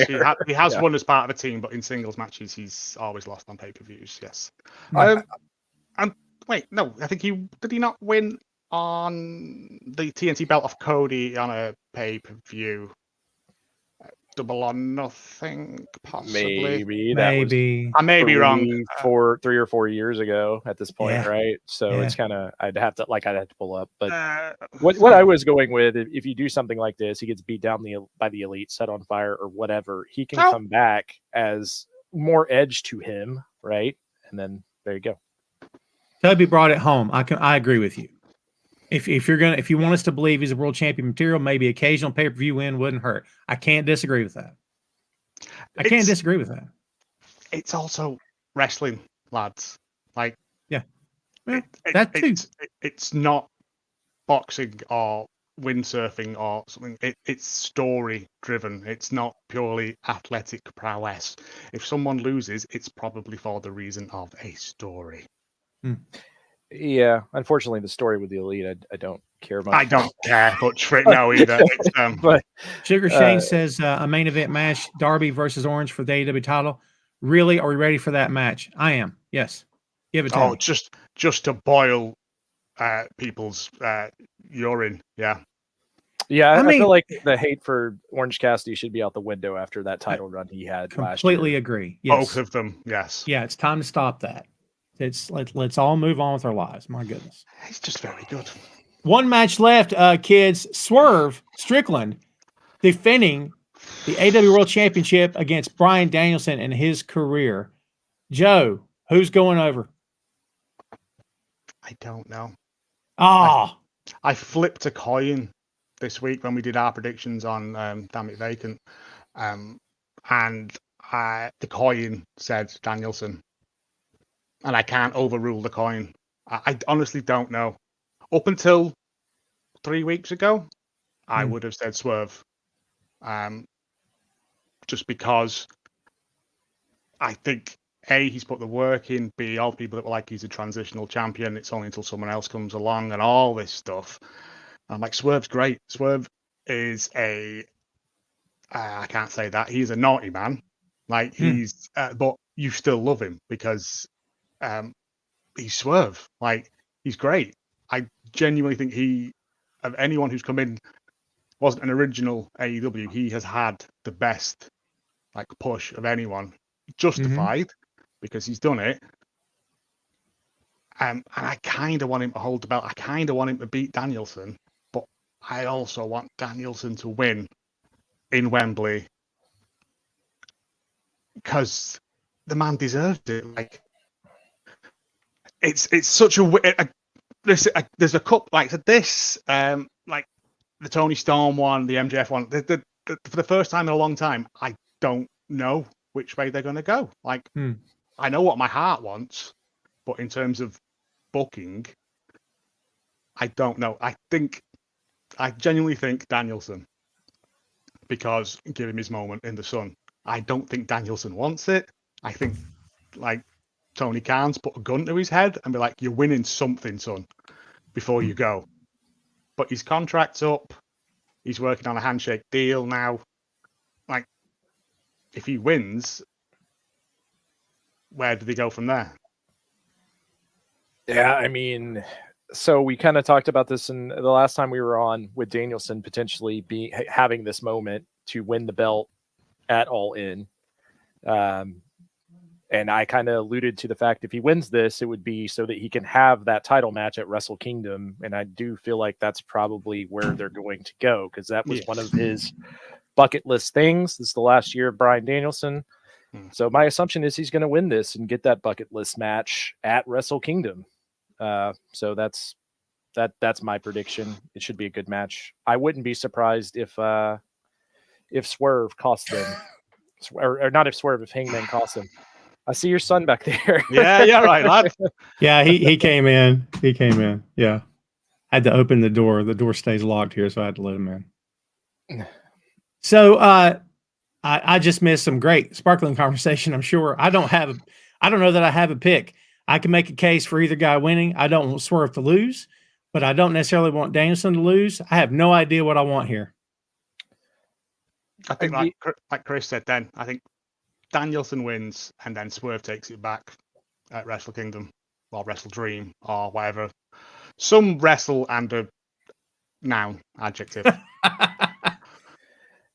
he has won as part of a team, but in singles matches, he's always lost on pay-per-views. Yes. And wait, no, I think did he not win on the TNT belt off Cody on a pay-per-view? Double or Nothing, possibly. Maybe. I may be wrong. 3 or 4 years ago at this point, right? So it's kind of I'd have to pull up. But what I was going with, if you do something like this, he gets beat down by the elite, set on fire or whatever, he can come back as more edge to him, right? And then there you go. Toby brought it home. I agree with you. If you want us to believe he's a world champion material, maybe occasional pay-per-view win wouldn't hurt. I can't disagree with that. It's also wrestling, lads. Like, that too. It's not boxing or windsurfing or something. It's story driven. It's not purely athletic prowess. If someone loses, it's probably for the reason of a story. Yeah, unfortunately, the story with the Elite, I don't care much. I don't care much for it now either. It's, But Sugar Shane says a main event match, Darby versus Orange for the AEW title. Really? Are we ready for that match? I am. Yes. Give it to me. just to boil people's urine. Yeah. yeah, I mean- feel like the hate for Orange Cassidy should be out the window after that title run he had last year. Completely agree. Yes. Both of them. Yes. Yeah, it's time to stop that. Let's all move on with our lives. My goodness. He's just very good. One match left, kids. Swerve Strickland defending the AEW World Championship against Bryan Danielson in his career. Joe, who's going over? I don't know. Ah, I flipped a coin this week when we did our predictions on Damn It Vacant, and the coin said Danielson, and I can't overrule the coin. I honestly don't know. Up until 3 weeks ago, I would have said Swerve, just because I think A, he's put the work in, B, all the people that were like he's a transitional champion, it's only until someone else comes along and all this stuff. I'm like, Swerve's great. Swerve is I can't say that, he's a naughty man. Like he's, but you still love him because he's Swerve. Like he's great. I genuinely think of anyone who's come in, wasn't an original AEW, he has had the best like push of anyone, justified because he's done it. And I kind of want him to hold the belt. I kind of want him to beat Danielson, but I also want Danielson to win in Wembley because the man deserves it. Like it's such there's a cup like this, like the Tony Storm one, the MJF one. For the first time in a long time, I don't know which way they're going to go. Like I know what my heart wants, but in terms of booking, I don't know. I genuinely think Danielson, because give him his moment in the sun. I don't think Danielson wants it. I think like Tony Khan's put a gun to his head and be like, you're winning something, son, before you go. But his contract's up. He's working on a handshake deal now. Like, if he wins, where do they go from there? Yeah, I mean, so we kind of talked about this in the last time we were on with Danielson potentially having this moment to win the belt at All In. And I kind of alluded to the fact if he wins this, it would be so that he can have that title match at Wrestle Kingdom. And I do feel like that's probably where they're going to go, because that was one of his bucket list things. This is the last year of Bryan Danielson. So my assumption is he's going to win this and get that bucket list match at Wrestle Kingdom. So that's my prediction. It should be a good match. I wouldn't be surprised if Swerve cost them, or not if Swerve, if Hangman cost them. I see your son back there. Yeah, right, lad. yeah. He came in. He came in. Yeah, I had to open the door. The door stays locked here, so I had to let him in. So I just missed some great sparkling conversation. I'm sure I don't know that I have a pick. I can make a case for either guy winning. I don't want Swerve to lose, but I don't necessarily want Danielson to lose. I have no idea what I want here. I think like Chris said then, I think Danielson wins and then Swerve takes it back at Wrestle Kingdom or Wrestle Dream or whatever. Some wrestle and a noun adjective.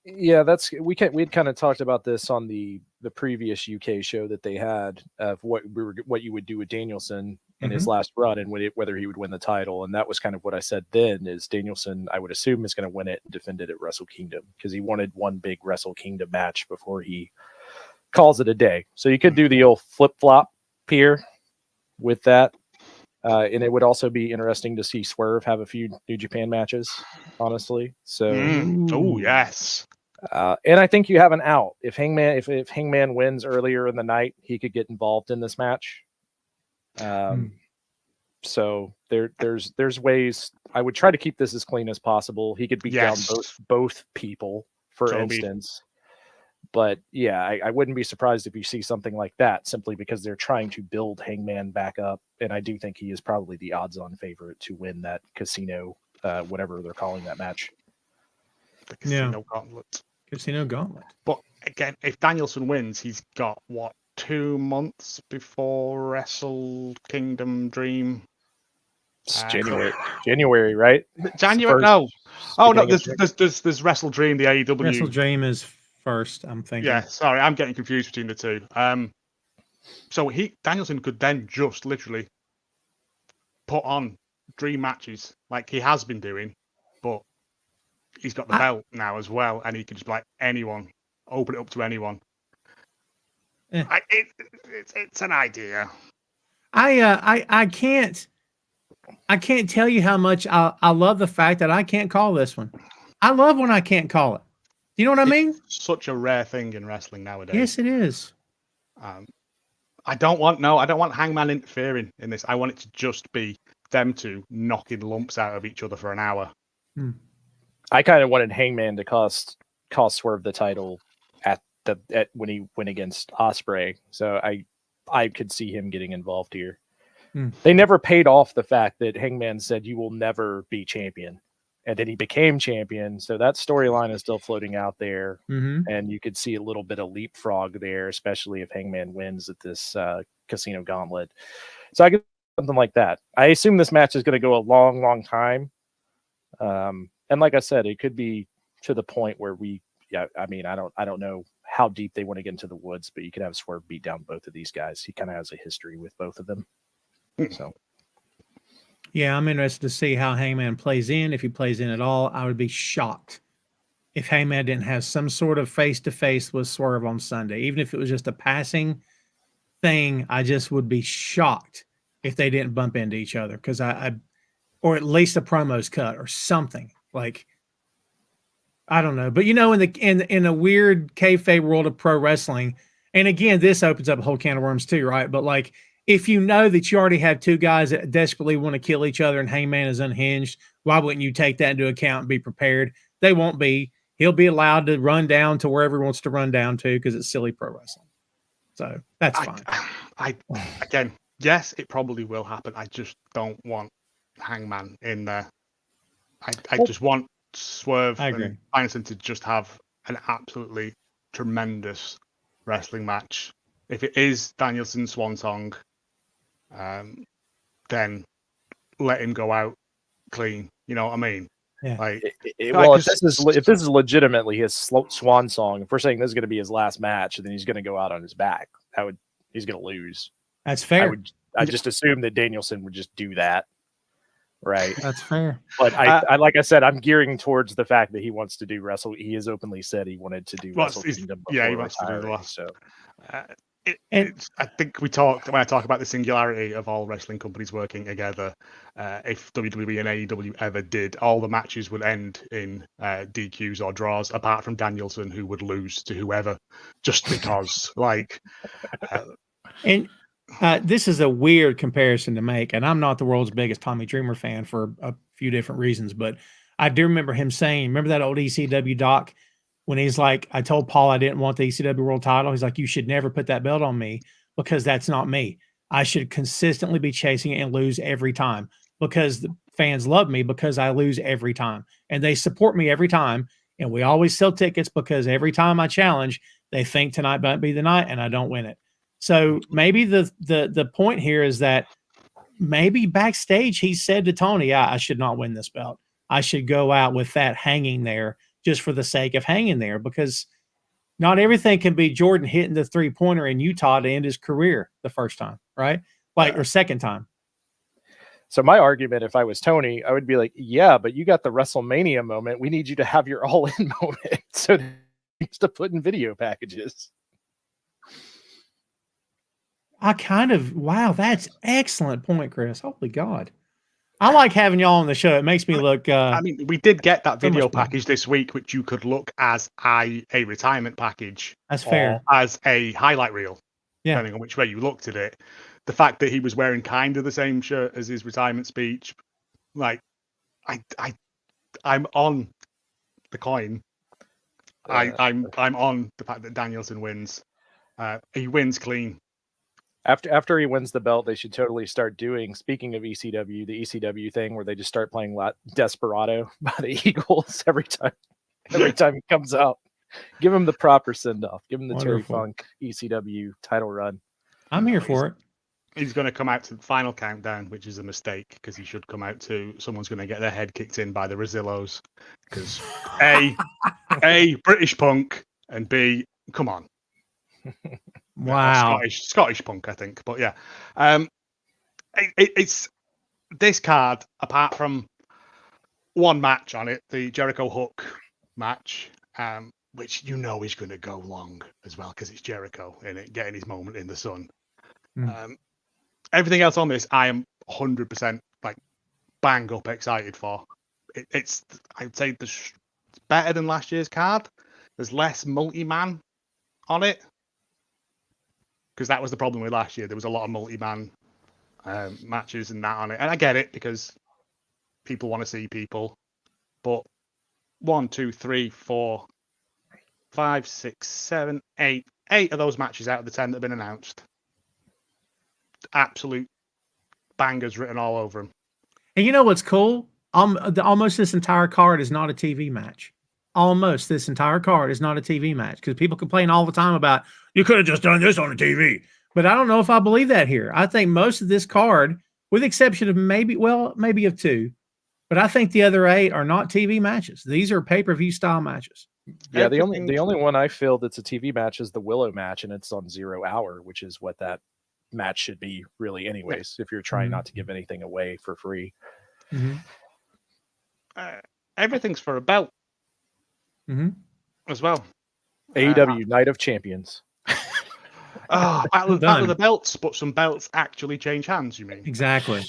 Yeah, we'd kind of talked about this on the previous UK show that they had of what you would do with Danielson in his last run and whether he would win the title, and that was kind of what I said then. Is Danielson, I would assume, is going to win it and defend it at Wrestle Kingdom because he wanted one big Wrestle Kingdom match before he calls it a day. So you could do the old flip flop here with that, and it would also be interesting to see Swerve have a few New Japan matches, honestly. So, oh yes. And I think you have an out. If Hangman wins earlier in the night, he could get involved in this match. So there's ways. I would try to keep this as clean as possible. He could beat down both people, for instance. But yeah, I wouldn't be surprised if you see something like that, simply because they're trying to build Hangman back up. And I do think he is probably the odds-on favorite to win that casino, whatever they're calling that match. The Casino Gauntlet. Casino Gauntlet. But again, if Danielson wins, he's got, 2 months before Wrestle Kingdom Dream? It's January, right? January? No. Oh, no, there's Wrestle Dream, the AEW. Wrestle Dream is first, I'm thinking. Yeah, sorry, I'm getting confused between the two. So Danielson could then just literally put on dream matches like he has been doing, but he's got the belt now as well, and he can just be like anyone, open it up to anyone. It's an idea. I can't tell you how much I love the fact that I can't call this one. I love when I can't call it. Do you know what I mean? It's such a rare thing in wrestling nowadays. Yes, it is. I don't want Hangman interfering in this. I want it to just be them two knocking lumps out of each other for an hour. I kind of wanted Hangman to cost Swerve the title when he went against Ospreay. So I could see him getting involved here. They never paid off the fact that Hangman said, "You will never be champion," and then he became champion. So that storyline is still floating out there, and you could see a little bit of leapfrog there, especially if Hangman wins at this Casino Gauntlet. So I could something like that. I assume this match is going to go a long, long time, and like I said, it could be to the point where I don't know how deep they want to get into the woods, but you could have Swerve beat down both of these guys. He kind of has a history with both of them. So, yeah, I'm interested to see how Hangman plays in. If he plays in at all, I would be shocked if Hangman didn't have some sort of face-to-face with Swerve on Sunday. Even if it was just a passing thing, I just would be shocked if they didn't bump into each other, because or at least a promos cut or something. Like, I don't know, but in a weird kayfabe world of pro wrestling, and again, this opens up a whole can of worms too, right? But like, if you know that you already have two guys that desperately want to kill each other and Hangman is unhinged, why wouldn't you take that into account and be prepared? They won't be. He'll be allowed to run down to wherever he wants to run down to, because it's silly pro wrestling. So that's fine. Again, yes, it probably will happen. I just don't want Hangman in there. I just want Swerve and Danielson to just have an absolutely tremendous wrestling match. If it is Danielson's swan song, then let him go out clean. You know what I mean? Yeah. Like, if this is legitimately his swan song, if we're saying this is going to be his last match, then he's going to go out on his back. He's going to lose. That's fair. I just assume that Danielson would just do that. Right. That's fair. But I like I said, I'm gearing towards the fact that he wants to do Wrestle. He has openly said he wanted to do Wrestle Kingdom. Yeah, he wants to do the last. So. I think when I talk about the singularity of all wrestling companies working together, if WWE and AEW ever did, all the matches would end in DQs or draws, apart from Danielson, who would lose to whoever, just because. This is a weird comparison to make, and I'm not the world's biggest Tommy Dreamer fan for a few different reasons, but I do remember him saying, remember that old ECW doc when he's like, I told Paul I didn't want the ECW world title. He's like, you should never put that belt on me, because that's not me. I should consistently be chasing it and lose every time, because the fans love me because I lose every time, and they support me every time. And we always sell tickets because every time I challenge, they think tonight might be the night and I don't win it. So maybe the point here is that maybe backstage he said to Tony, I should not win this belt. I should go out with that hanging there just for the sake of hanging there, because not everything can be Jordan hitting the 3-pointer in Utah to end his career the first time, right? Or second time. So my argument, if I was Tony, I would be like, yeah, but you got the WrestleMania moment. We need you to have your all-in moment. So they used to put in video packages. Wow, that's excellent point, Chris. Holy God. I like having y'all on the show. It makes me look. We did get that video package this week, which you could look as a retirement package. That's fair. As a highlight reel, depending on which way you looked at it. The fact that he was wearing kind of the same shirt as his retirement speech, like, I'm on the coin. I'm on the fact that Danielson wins. He wins clean. After he wins the belt, they should totally start doing, speaking of ECW, the ECW thing where they just start playing Desperado by the Eagles every time he comes out. Give him the proper send-off. Give him the Wonderful. Terry Funk ECW title run. I'm here for it. He's going to come out to the final countdown, which is a mistake because he should come out to someone's going to get their head kicked in by the Rosillos. Because A, British punk, and B, come on. Wow. Scottish punk, I think. But yeah, it's this card, apart from one match on it, the Jericho Hook match, which you know is going to go long as well because it's Jericho in it, getting his moment in the sun. Everything else on this, I am 100% like bang up excited for. It's I'd say it's better than last year's card. There's less multi-man on it. Because that was the problem with last year. There was a lot of multi-man matches and that on it. And I get it because people want to see people. But 1, 2, 3, 4, 5, 6, 7, 8 of those matches out of the 10 that have been announced. Absolute bangers written all over them. And you know what's cool? Almost this entire card is not a TV match. Almost this entire card is not a TV match because people complain all the time about you could have just done this on the TV. But I don't know if I believe that here. I think most of this card, with the exception of maybe of 2, but I think the other 8 are not TV matches. These are pay-per-view style matches. Yeah, the only one I feel that's a TV match is the Willow match, and it's on 0 hour, which is what that match should be really anyways, if you're trying not to give anything away for free. Everything's for a belt. As well. AEW Night of Champions. Battle of the belts, but some belts actually change hands, you mean? Exactly.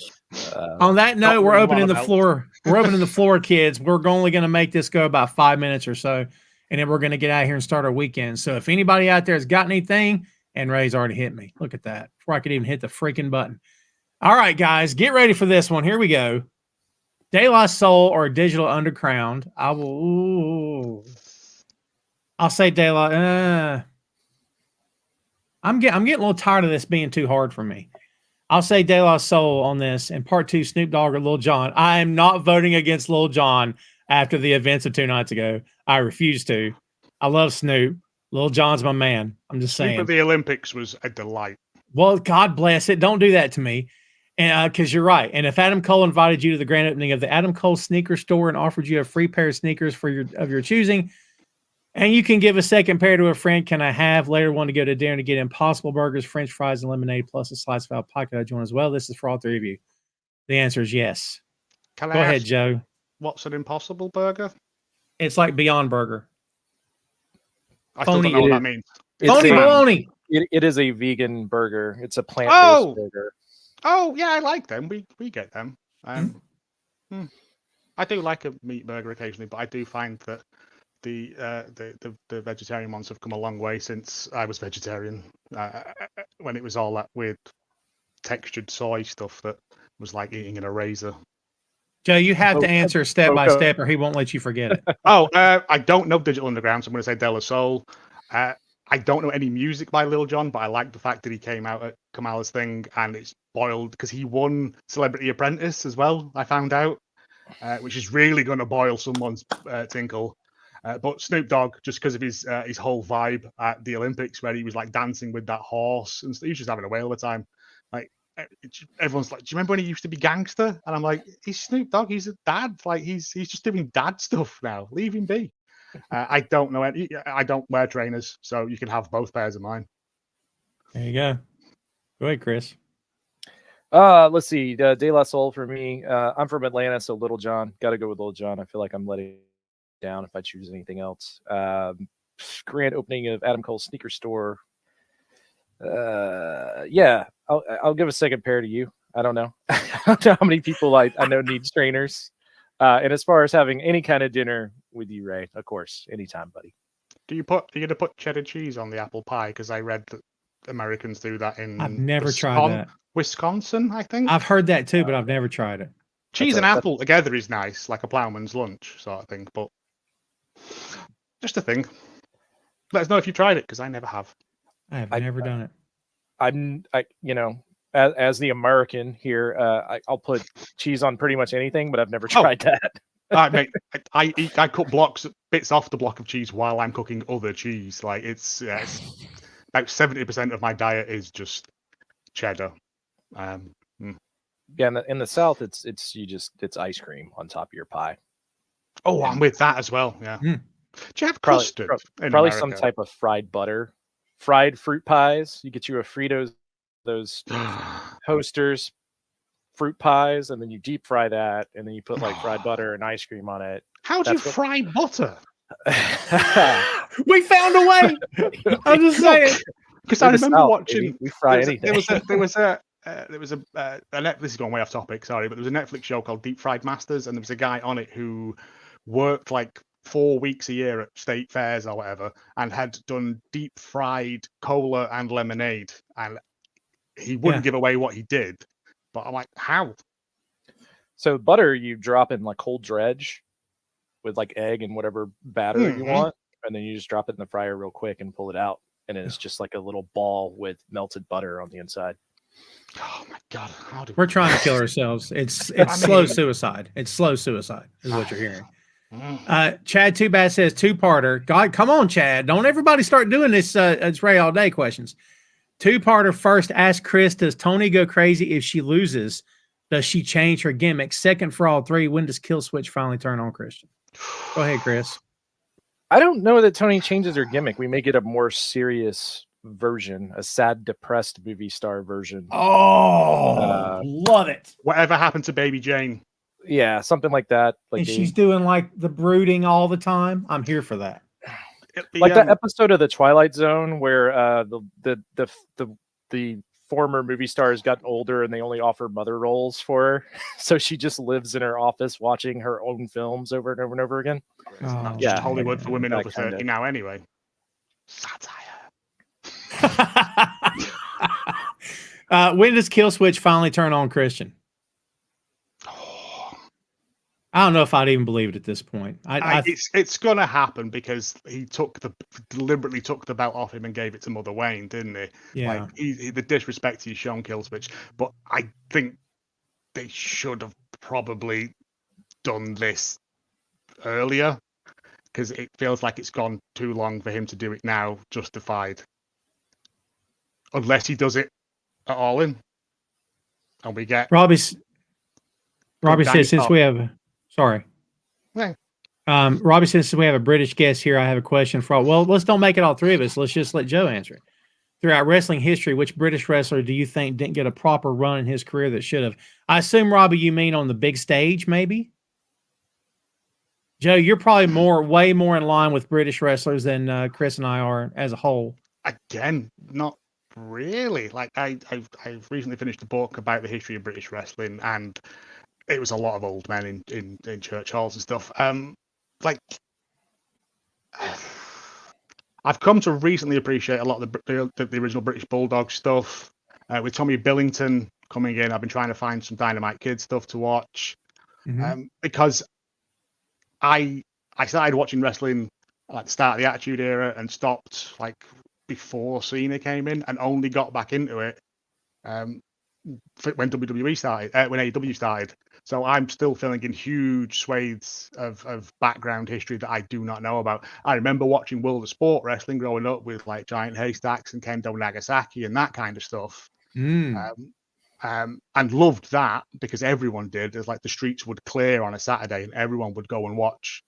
On that note, we're opening the floor. We're opening the floor, kids. We're only going to make this go about 5 minutes or so, and then we're going to get out of here and start our weekend. So if anybody out there has got anything, and Ray's already hit me. Look at that. Before I could even hit the freaking button. All right, guys, get ready for this one. Here we go. De La Soul or Digital Underground. I'll say De La. I'm getting a little tired of this being too hard for me. I'll say De La Soul on this, and part 2, Snoop Dogg or Lil Jon. I am not voting against Lil Jon after the events of 2 nights ago. I refuse to. I love Snoop. Lil Jon's my man. I'm just saying. Snoop at the Olympics was a delight. Well, God bless it. Don't do that to me. And because you're right. And if Adam Cole invited you to the grand opening of the Adam Cole sneaker store and offered you a free pair of sneakers of your choosing, and you can give a second pair to a friend, can I have later one to go to dinner to get Impossible Burgers, French fries, and lemonade, plus a slice of alpaca joint as well? This is for all 3 of you. The answer is yes. Go ahead, Joe. What's an Impossible Burger? It's like Beyond Burger. I still don't know what that means. Phony baloney. It is a vegan burger. It's a plant-based burger. Oh, yeah, I like them. We get them. I do like a meat burger occasionally, but I do find that the vegetarian ones have come a long way since I was vegetarian. When it was all that weird textured soy stuff that was like eating in a razor. Joe, you have to answer step by step, or he won't let you forget it. I don't know Digital Underground, so I'm going to say De La Soul. I don't know any music by Lil Jon, but I like the fact that he came out at Kamala's thing and it's boiled because he won Celebrity Apprentice as well, I found out, which is really going to boil someone's tinkle. But Snoop Dogg, just because of his whole vibe at the Olympics where he was like dancing with that horse and he was just having a whale of a time. Like everyone's like, do you remember when he used to be gangster? And I'm like, he's Snoop Dogg, he's a dad. Like he's just doing dad stuff now. Leave him be. I don't know. I don't wear trainers, so you can have both pairs of mine. There you go. Go ahead, Chris. Let's see. De La Soul for me. I'm from Atlanta, so Little John. Got to go with Little John. I feel like I'm letting down if I choose anything else. Grand opening of Adam Cole's sneaker store. Yeah, I'll give a second pair to you. I don't know. I don't know how many people I know need trainers. And as far as having any kind of dinner with you, Ray, of course, anytime, buddy. Are you going to put cheddar cheese on the apple pie? Because I read that Americans do that in I've never tried that. Wisconsin, I think. I've heard that too, but I've never tried it. Cheese and apple together is nice, like a ploughman's lunch sort of thing. But just a thing. Let us know if you tried it, because I never have. I have never done it. As the American here, I'll put cheese on pretty much anything, but I've never tried that. Mate, I cut bits off the block of cheese while I'm cooking other cheese. Like it's about 70% of my diet is just cheddar. Yeah, in the South, it's ice cream on top of your pie. Oh, I'm with that as well. Yeah. Mm. Do you have custard? Probably some type of fried butter, fried fruit pies. You get you a Fritos, those Hosters fruit pies, and then you deep fry that, and then you put like fried butter and ice cream on it. How do you fry butter? We found a way. I'm just saying. Because I remember watching. We fry anything. There was a this is going way off topic, sorry, but there was a Netflix show called Deep Fried Masters, and there was a guy on it who worked like 4 weeks a year at state fairs or whatever, and had done deep fried cola and lemonade, and he wouldn't give away what he did. But I'm like, how? So butter you drop in like cold dredge with like egg and whatever batter you want, and then you just drop it in the fryer real quick and pull it out, and it's just like a little ball with melted butter on the inside. Oh my god! We're trying to kill ourselves. It's slow suicide. It's slow suicide is what you're hearing. Chad Too Bad says 2-parter. God, come on, Chad! Don't everybody start doing this. It's Ray all day questions. 2-parter. First, ask Chris: does Tony go crazy if she loses? Does she change her gimmick? Second, for all three, when does Kill Switch finally turn on Christian? Go ahead, Chris. I don't know that Tony changes her gimmick. We may get a more serious version, a sad, depressed movie star version. Oh, love it. Whatever happened to Baby Jane? Yeah, something like that. Like she's doing like the brooding all the time. I'm here for that. Like that episode of The Twilight Zone where the former movie star has gotten older and they only offer mother roles for her, so she just lives in her office watching her own films over and over and over again. Just Hollywood for women over 30 now, anyway. Satire. When does Kill Switch finally turn on Christian? I don't know if I'd even believe it at this point. It's gonna happen because he deliberately took the belt off him and gave it to Mother Wayne, didn't he? Yeah. Like the disrespect he's shown Kill Switch, but I think they should have probably done this earlier because it feels like it's gone too long for him to do it now. Justified, unless he does it at All In, and we get Robbie says since we have. Sorry. Yeah. Robbie says, since we have a British guest here, I have a question for all. Well, let's don't make it all three of us. Let's just let Joe answer it. Throughout wrestling history, which British wrestler do you think didn't get a proper run in his career that should have? I assume, Robbie, you mean on the big stage, maybe? Joe, you're probably way more in line with British wrestlers than Chris and I are as a whole. Again, not really. Like I've recently finished a book about the history of British wrestling, and it was a lot of old men in church halls and stuff. Like I've come to recently appreciate a lot of the original British Bulldog stuff. With Tommy Billington coming in, I've been trying to find some Dynamite Kid stuff to watch, because I started watching wrestling at the start of the Attitude Era and stopped like before Cena came in, and only got back into it when WWE started, when AEW started. So I'm still filling in huge swathes of background history that I do not know about. I remember watching World of Sport wrestling growing up with like Giant Haystacks and Kendo Nagasaki and that kind of stuff. And loved that because everyone did. It's like the streets would clear on a Saturday and everyone would go and watch,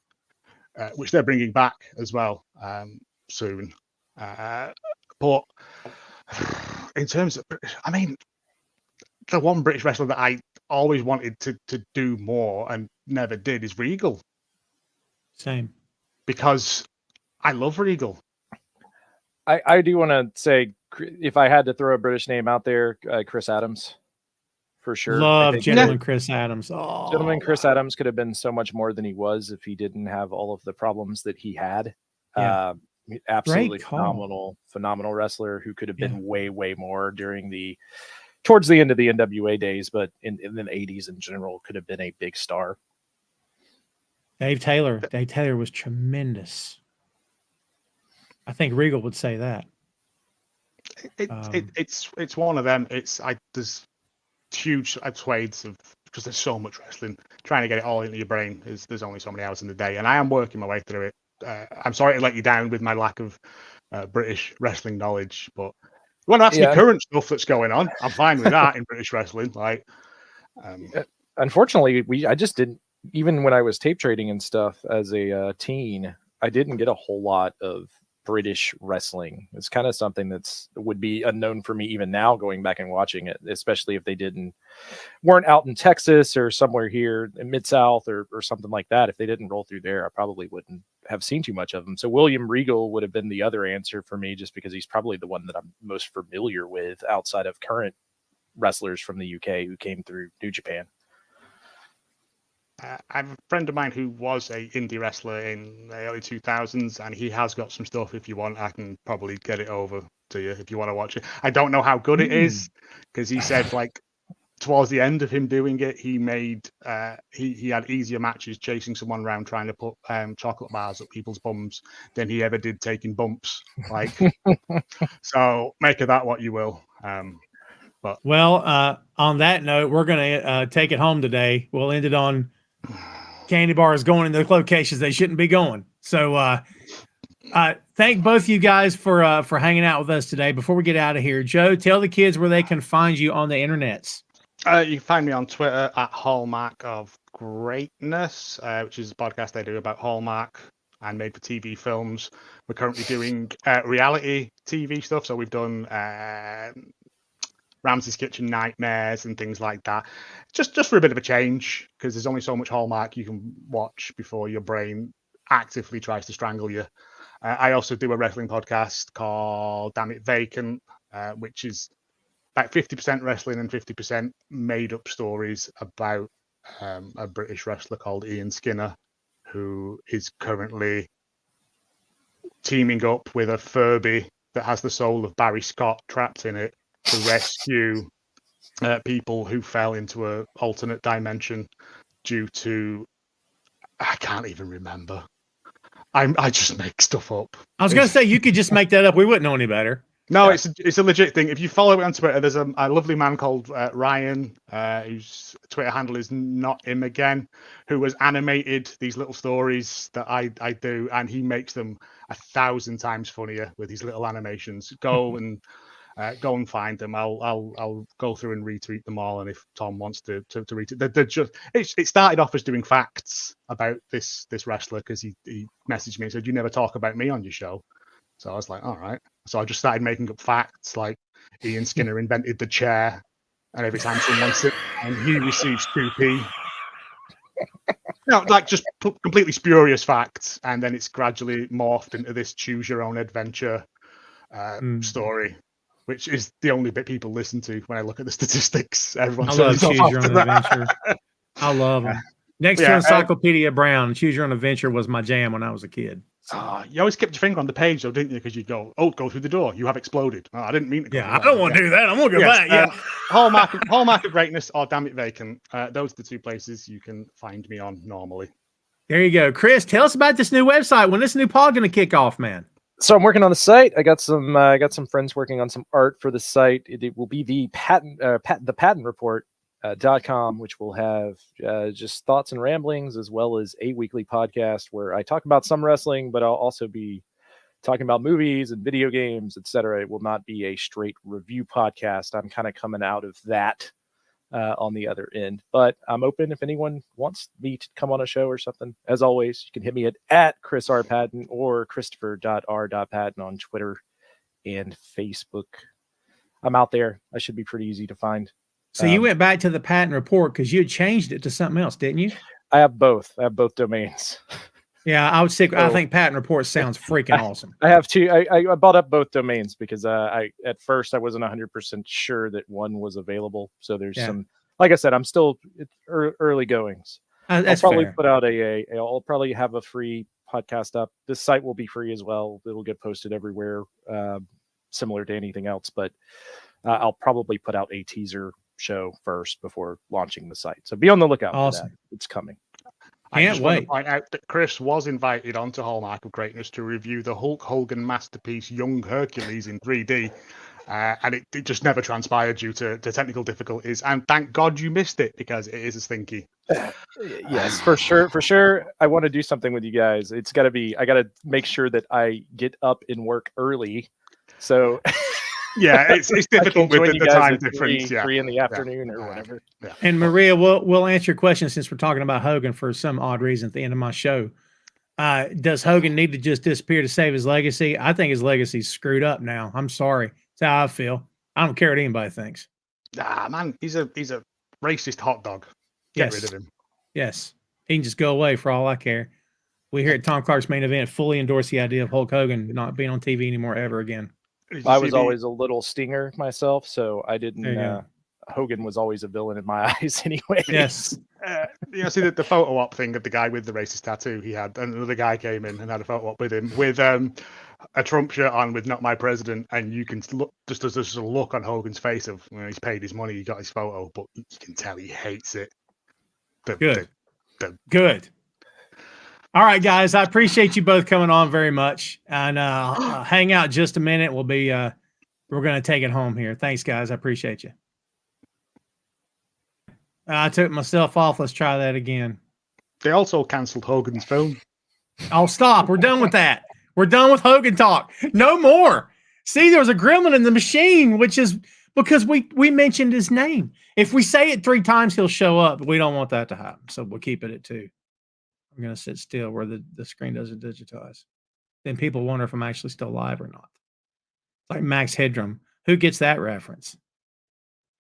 which they're bringing back as well soon. But in terms of, I mean, the one British wrestler that I always wanted to do more and never did is Regal. Same. Because I love Regal. I do want to say, if I had to throw a British name out there, Chris Adams, for sure. Love Gentleman Chris Adams. Oh, Gentleman Chris Adams could have been so much more than he was if he didn't have all of the problems that he had. Yeah. Absolutely phenomenal wrestler who could have been way more towards the end of the NWA days, but in the 80s in general could have been a big star. Dave Taylor was tremendous. I think Regal would say that. It's one of them. There's huge swathes of, because there's so much wrestling. Trying to get it all into your brain there's only so many hours in the day, and I am working my way through it. I'm sorry to let you down with my lack of British wrestling knowledge, but you want to ask me current stuff that's going on, I'm fine with that in British wrestling. Like, unfortunately, I just didn't. Even when I was tape trading and stuff as a teen, I didn't get a whole lot of British wrestling. It's kind of something would be unknown for me even now, going back and watching it, especially if they weren't out in Texas or somewhere here in Mid-South or something like that. If they didn't roll through there, I probably wouldn't have seen too much of them. So William Regal would have been the other answer for me, just because he's probably the one that I'm most familiar with outside of current wrestlers from the UK who came through New Japan. I have a friend of mine who was a indie wrestler in the early 2000s, and he has got some stuff. If you want, I can probably get it over to you if you want to watch it. I don't know how good it is, because he said, like, towards the end of him doing it, he made he had easier matches chasing someone around trying to put chocolate bars up people's bums than he ever did taking bumps. Like, so make of that what you will. Well, on that note, we're going to take it home today. We'll end it on candy bars going in the locations they shouldn't be going. So thank both you guys for hanging out with us today. Before we get out of here, Joe, tell the kids where they can find you on the internets. You can find me on Twitter at Hallmark of Greatness, which is a podcast I do about Hallmark and made for TV films. We're currently doing reality TV stuff. So we've done Ramsay's Kitchen Nightmares and things like that, just for a bit of a change, because there's only so much Hallmark you can watch before your brain actively tries to strangle you. I also do a wrestling podcast called Damn It Vacant, which is about 50% wrestling and 50% made up stories about a British wrestler called Ian Skinner, who is currently teaming up with a Furby that has the soul of Barry Scott trapped in it, to rescue people who fell into an alternate dimension due to, I can't even remember. I just make stuff up. I was going to say, you could just make that up. We wouldn't know any better. No, it's a legit thing. If you follow it on Twitter, there's a lovely man called Ryan, whose Twitter handle is Not Him Again, who has animated these little stories that I do, and he makes them 1,000 times funnier with these little animations. Go and find them. I'll go through and retweet them all, and if Tom wants to retweet, they're just. It started off as doing facts about this wrestler, because he messaged me and said, "You never talk about me on your show." So I was like, all right. So I just started making up facts, like Ian Skinner invented the chair, and every time someone sits and he receives 2p. No, like just completely spurious facts, and then it's gradually morphed into this choose your own adventure story, which is the only bit people listen to when I look at the statistics. Everyone's I love Choose Your Own Adventure. I love them. Next to Encyclopedia Brown, Choose Your Own Adventure was my jam when I was a kid. You always kept your finger on the page, though, didn't you? Because you go through the door. You have exploded. Oh, I didn't mean to go. Yeah, I don't want to do that. I'm going to go back. Yeah. Hallmark of Greatness or Damn It Vacant. Those are the two places you can find me on normally. There you go. Chris, tell us about this new website. When this new pod going to kick off, man? So I'm working on the site. I got some friends working on some art for the site. It will be the Patton Report. .com, which will have just thoughts and ramblings, as well as a weekly podcast where I talk about some wrestling, but I'll also be talking about movies and video games, etc. It will not be a straight review podcast. I'm kind of coming out of that on the other end, but I'm open if anyone wants me to come on a show or something. As always, you can hit me at Chris R. Patton or Christopher.R.Patton on Twitter and Facebook. I'm out there. I should be pretty easy to find. So you went back to the Patton Report because you had changed it to something else, didn't you? I have both. I have both domains. Yeah, I would say I think Patton Report sounds freaking awesome. I have two. I bought up both domains because at first I wasn't 100% sure that one was available. So there's some. Like I said, I'm still early goings. I'll probably put out I'll probably have a free podcast up. This site will be free as well. It'll get posted everywhere, similar to anything else. But I'll probably put out a teaser show first before launching the site. So be on the lookout for that. It's coming. I Can't just want to wait. point out that Chris was invited onto Hallmark of Greatness to review the Hulk Hogan masterpiece Young Hercules in 3D. And it just never transpired due to technical difficulties. And thank God you missed it, because it is a stinky. Yes, for sure. I want to do something with you guys. I got to make sure that I get up and work early. So yeah, it's difficult with the time difference. Three in the afternoon or whatever. Yeah. And Maria, we'll answer your question since we're talking about Hogan for some odd reason at the end of my show. Does Hogan need to just disappear to save his legacy? I think his legacy's screwed up now. I'm sorry. That's how I feel. I don't care what anybody thinks. Ah, man, he's a racist hot dog. Get rid of him. Yes. He can just go away for all I care. We here at Tom Clark's Main Event fully endorse the idea of Hulk Hogan not being on TV anymore ever again. I was always a little stinger myself, so I didn't. Hogan was always a villain in my eyes anyway. Yes. See the photo op thing of the guy with the racist tattoo he had, and another guy came in and had a photo op with him with a Trump shirt on with "Not My President," and you can look just there's a look on Hogan's face of he's paid his money, he got his photo, but you can tell he hates it. Good. All right, guys, I appreciate you both coming on very much, and hang out just a minute. We'll be we're going to take it home here. Thanks, guys. I appreciate you. I took myself off. Let's try that again. They also canceled Hogan's film. Oh, stop. We're done with that. We're done with Hogan talk. No more. See, there was a gremlin in the machine, which is because we mentioned his name. If we say it 3 times, he'll show up. We don't want that to happen, so we'll keep it at 2. I'm going to sit still where the screen doesn't digitize. Then people wonder if I'm actually still live or not. Like Max Headroom. Who gets that reference?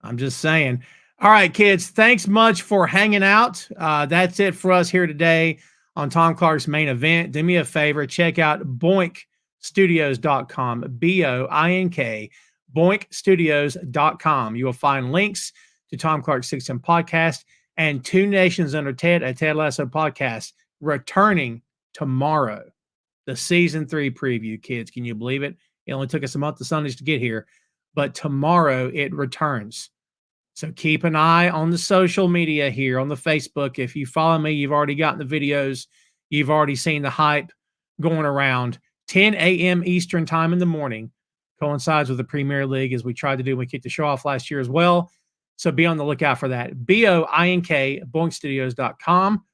I'm just saying. All right, kids, thanks much for hanging out. That's it for us here today on Tom Clark's Main Event. Do me a favor, check out boinkstudios.com, BOINK, boinkstudios.com. You will find links to Tom Clark's 610 podcast and Two Nations Under Ted, a Ted Lasso podcast, returning tomorrow. The season 3 preview, kids. Can you believe it? It only took us a month of Sundays to get here, but tomorrow it returns. So keep an eye on the social media here on the Facebook. If you follow me, you've already gotten the videos. You've already seen the hype going around. 10 a.m. Eastern time in the morning coincides with the Premier League, as we tried to do when we kicked the show off last year as well. So be on the lookout for that. BOINK, boinkstudios.com.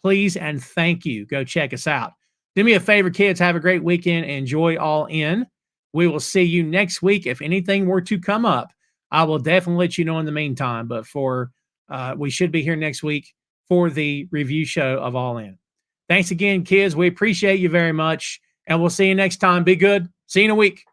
Please and thank you. Go check us out. Do me a favor, kids. Have a great weekend. Enjoy All In. We will see you next week. If anything were to come up, I will definitely let you know in the meantime. But we should be here next week for the review show of All In. Thanks again, kids. We appreciate you very much. And we'll see you next time. Be good. See you in a week.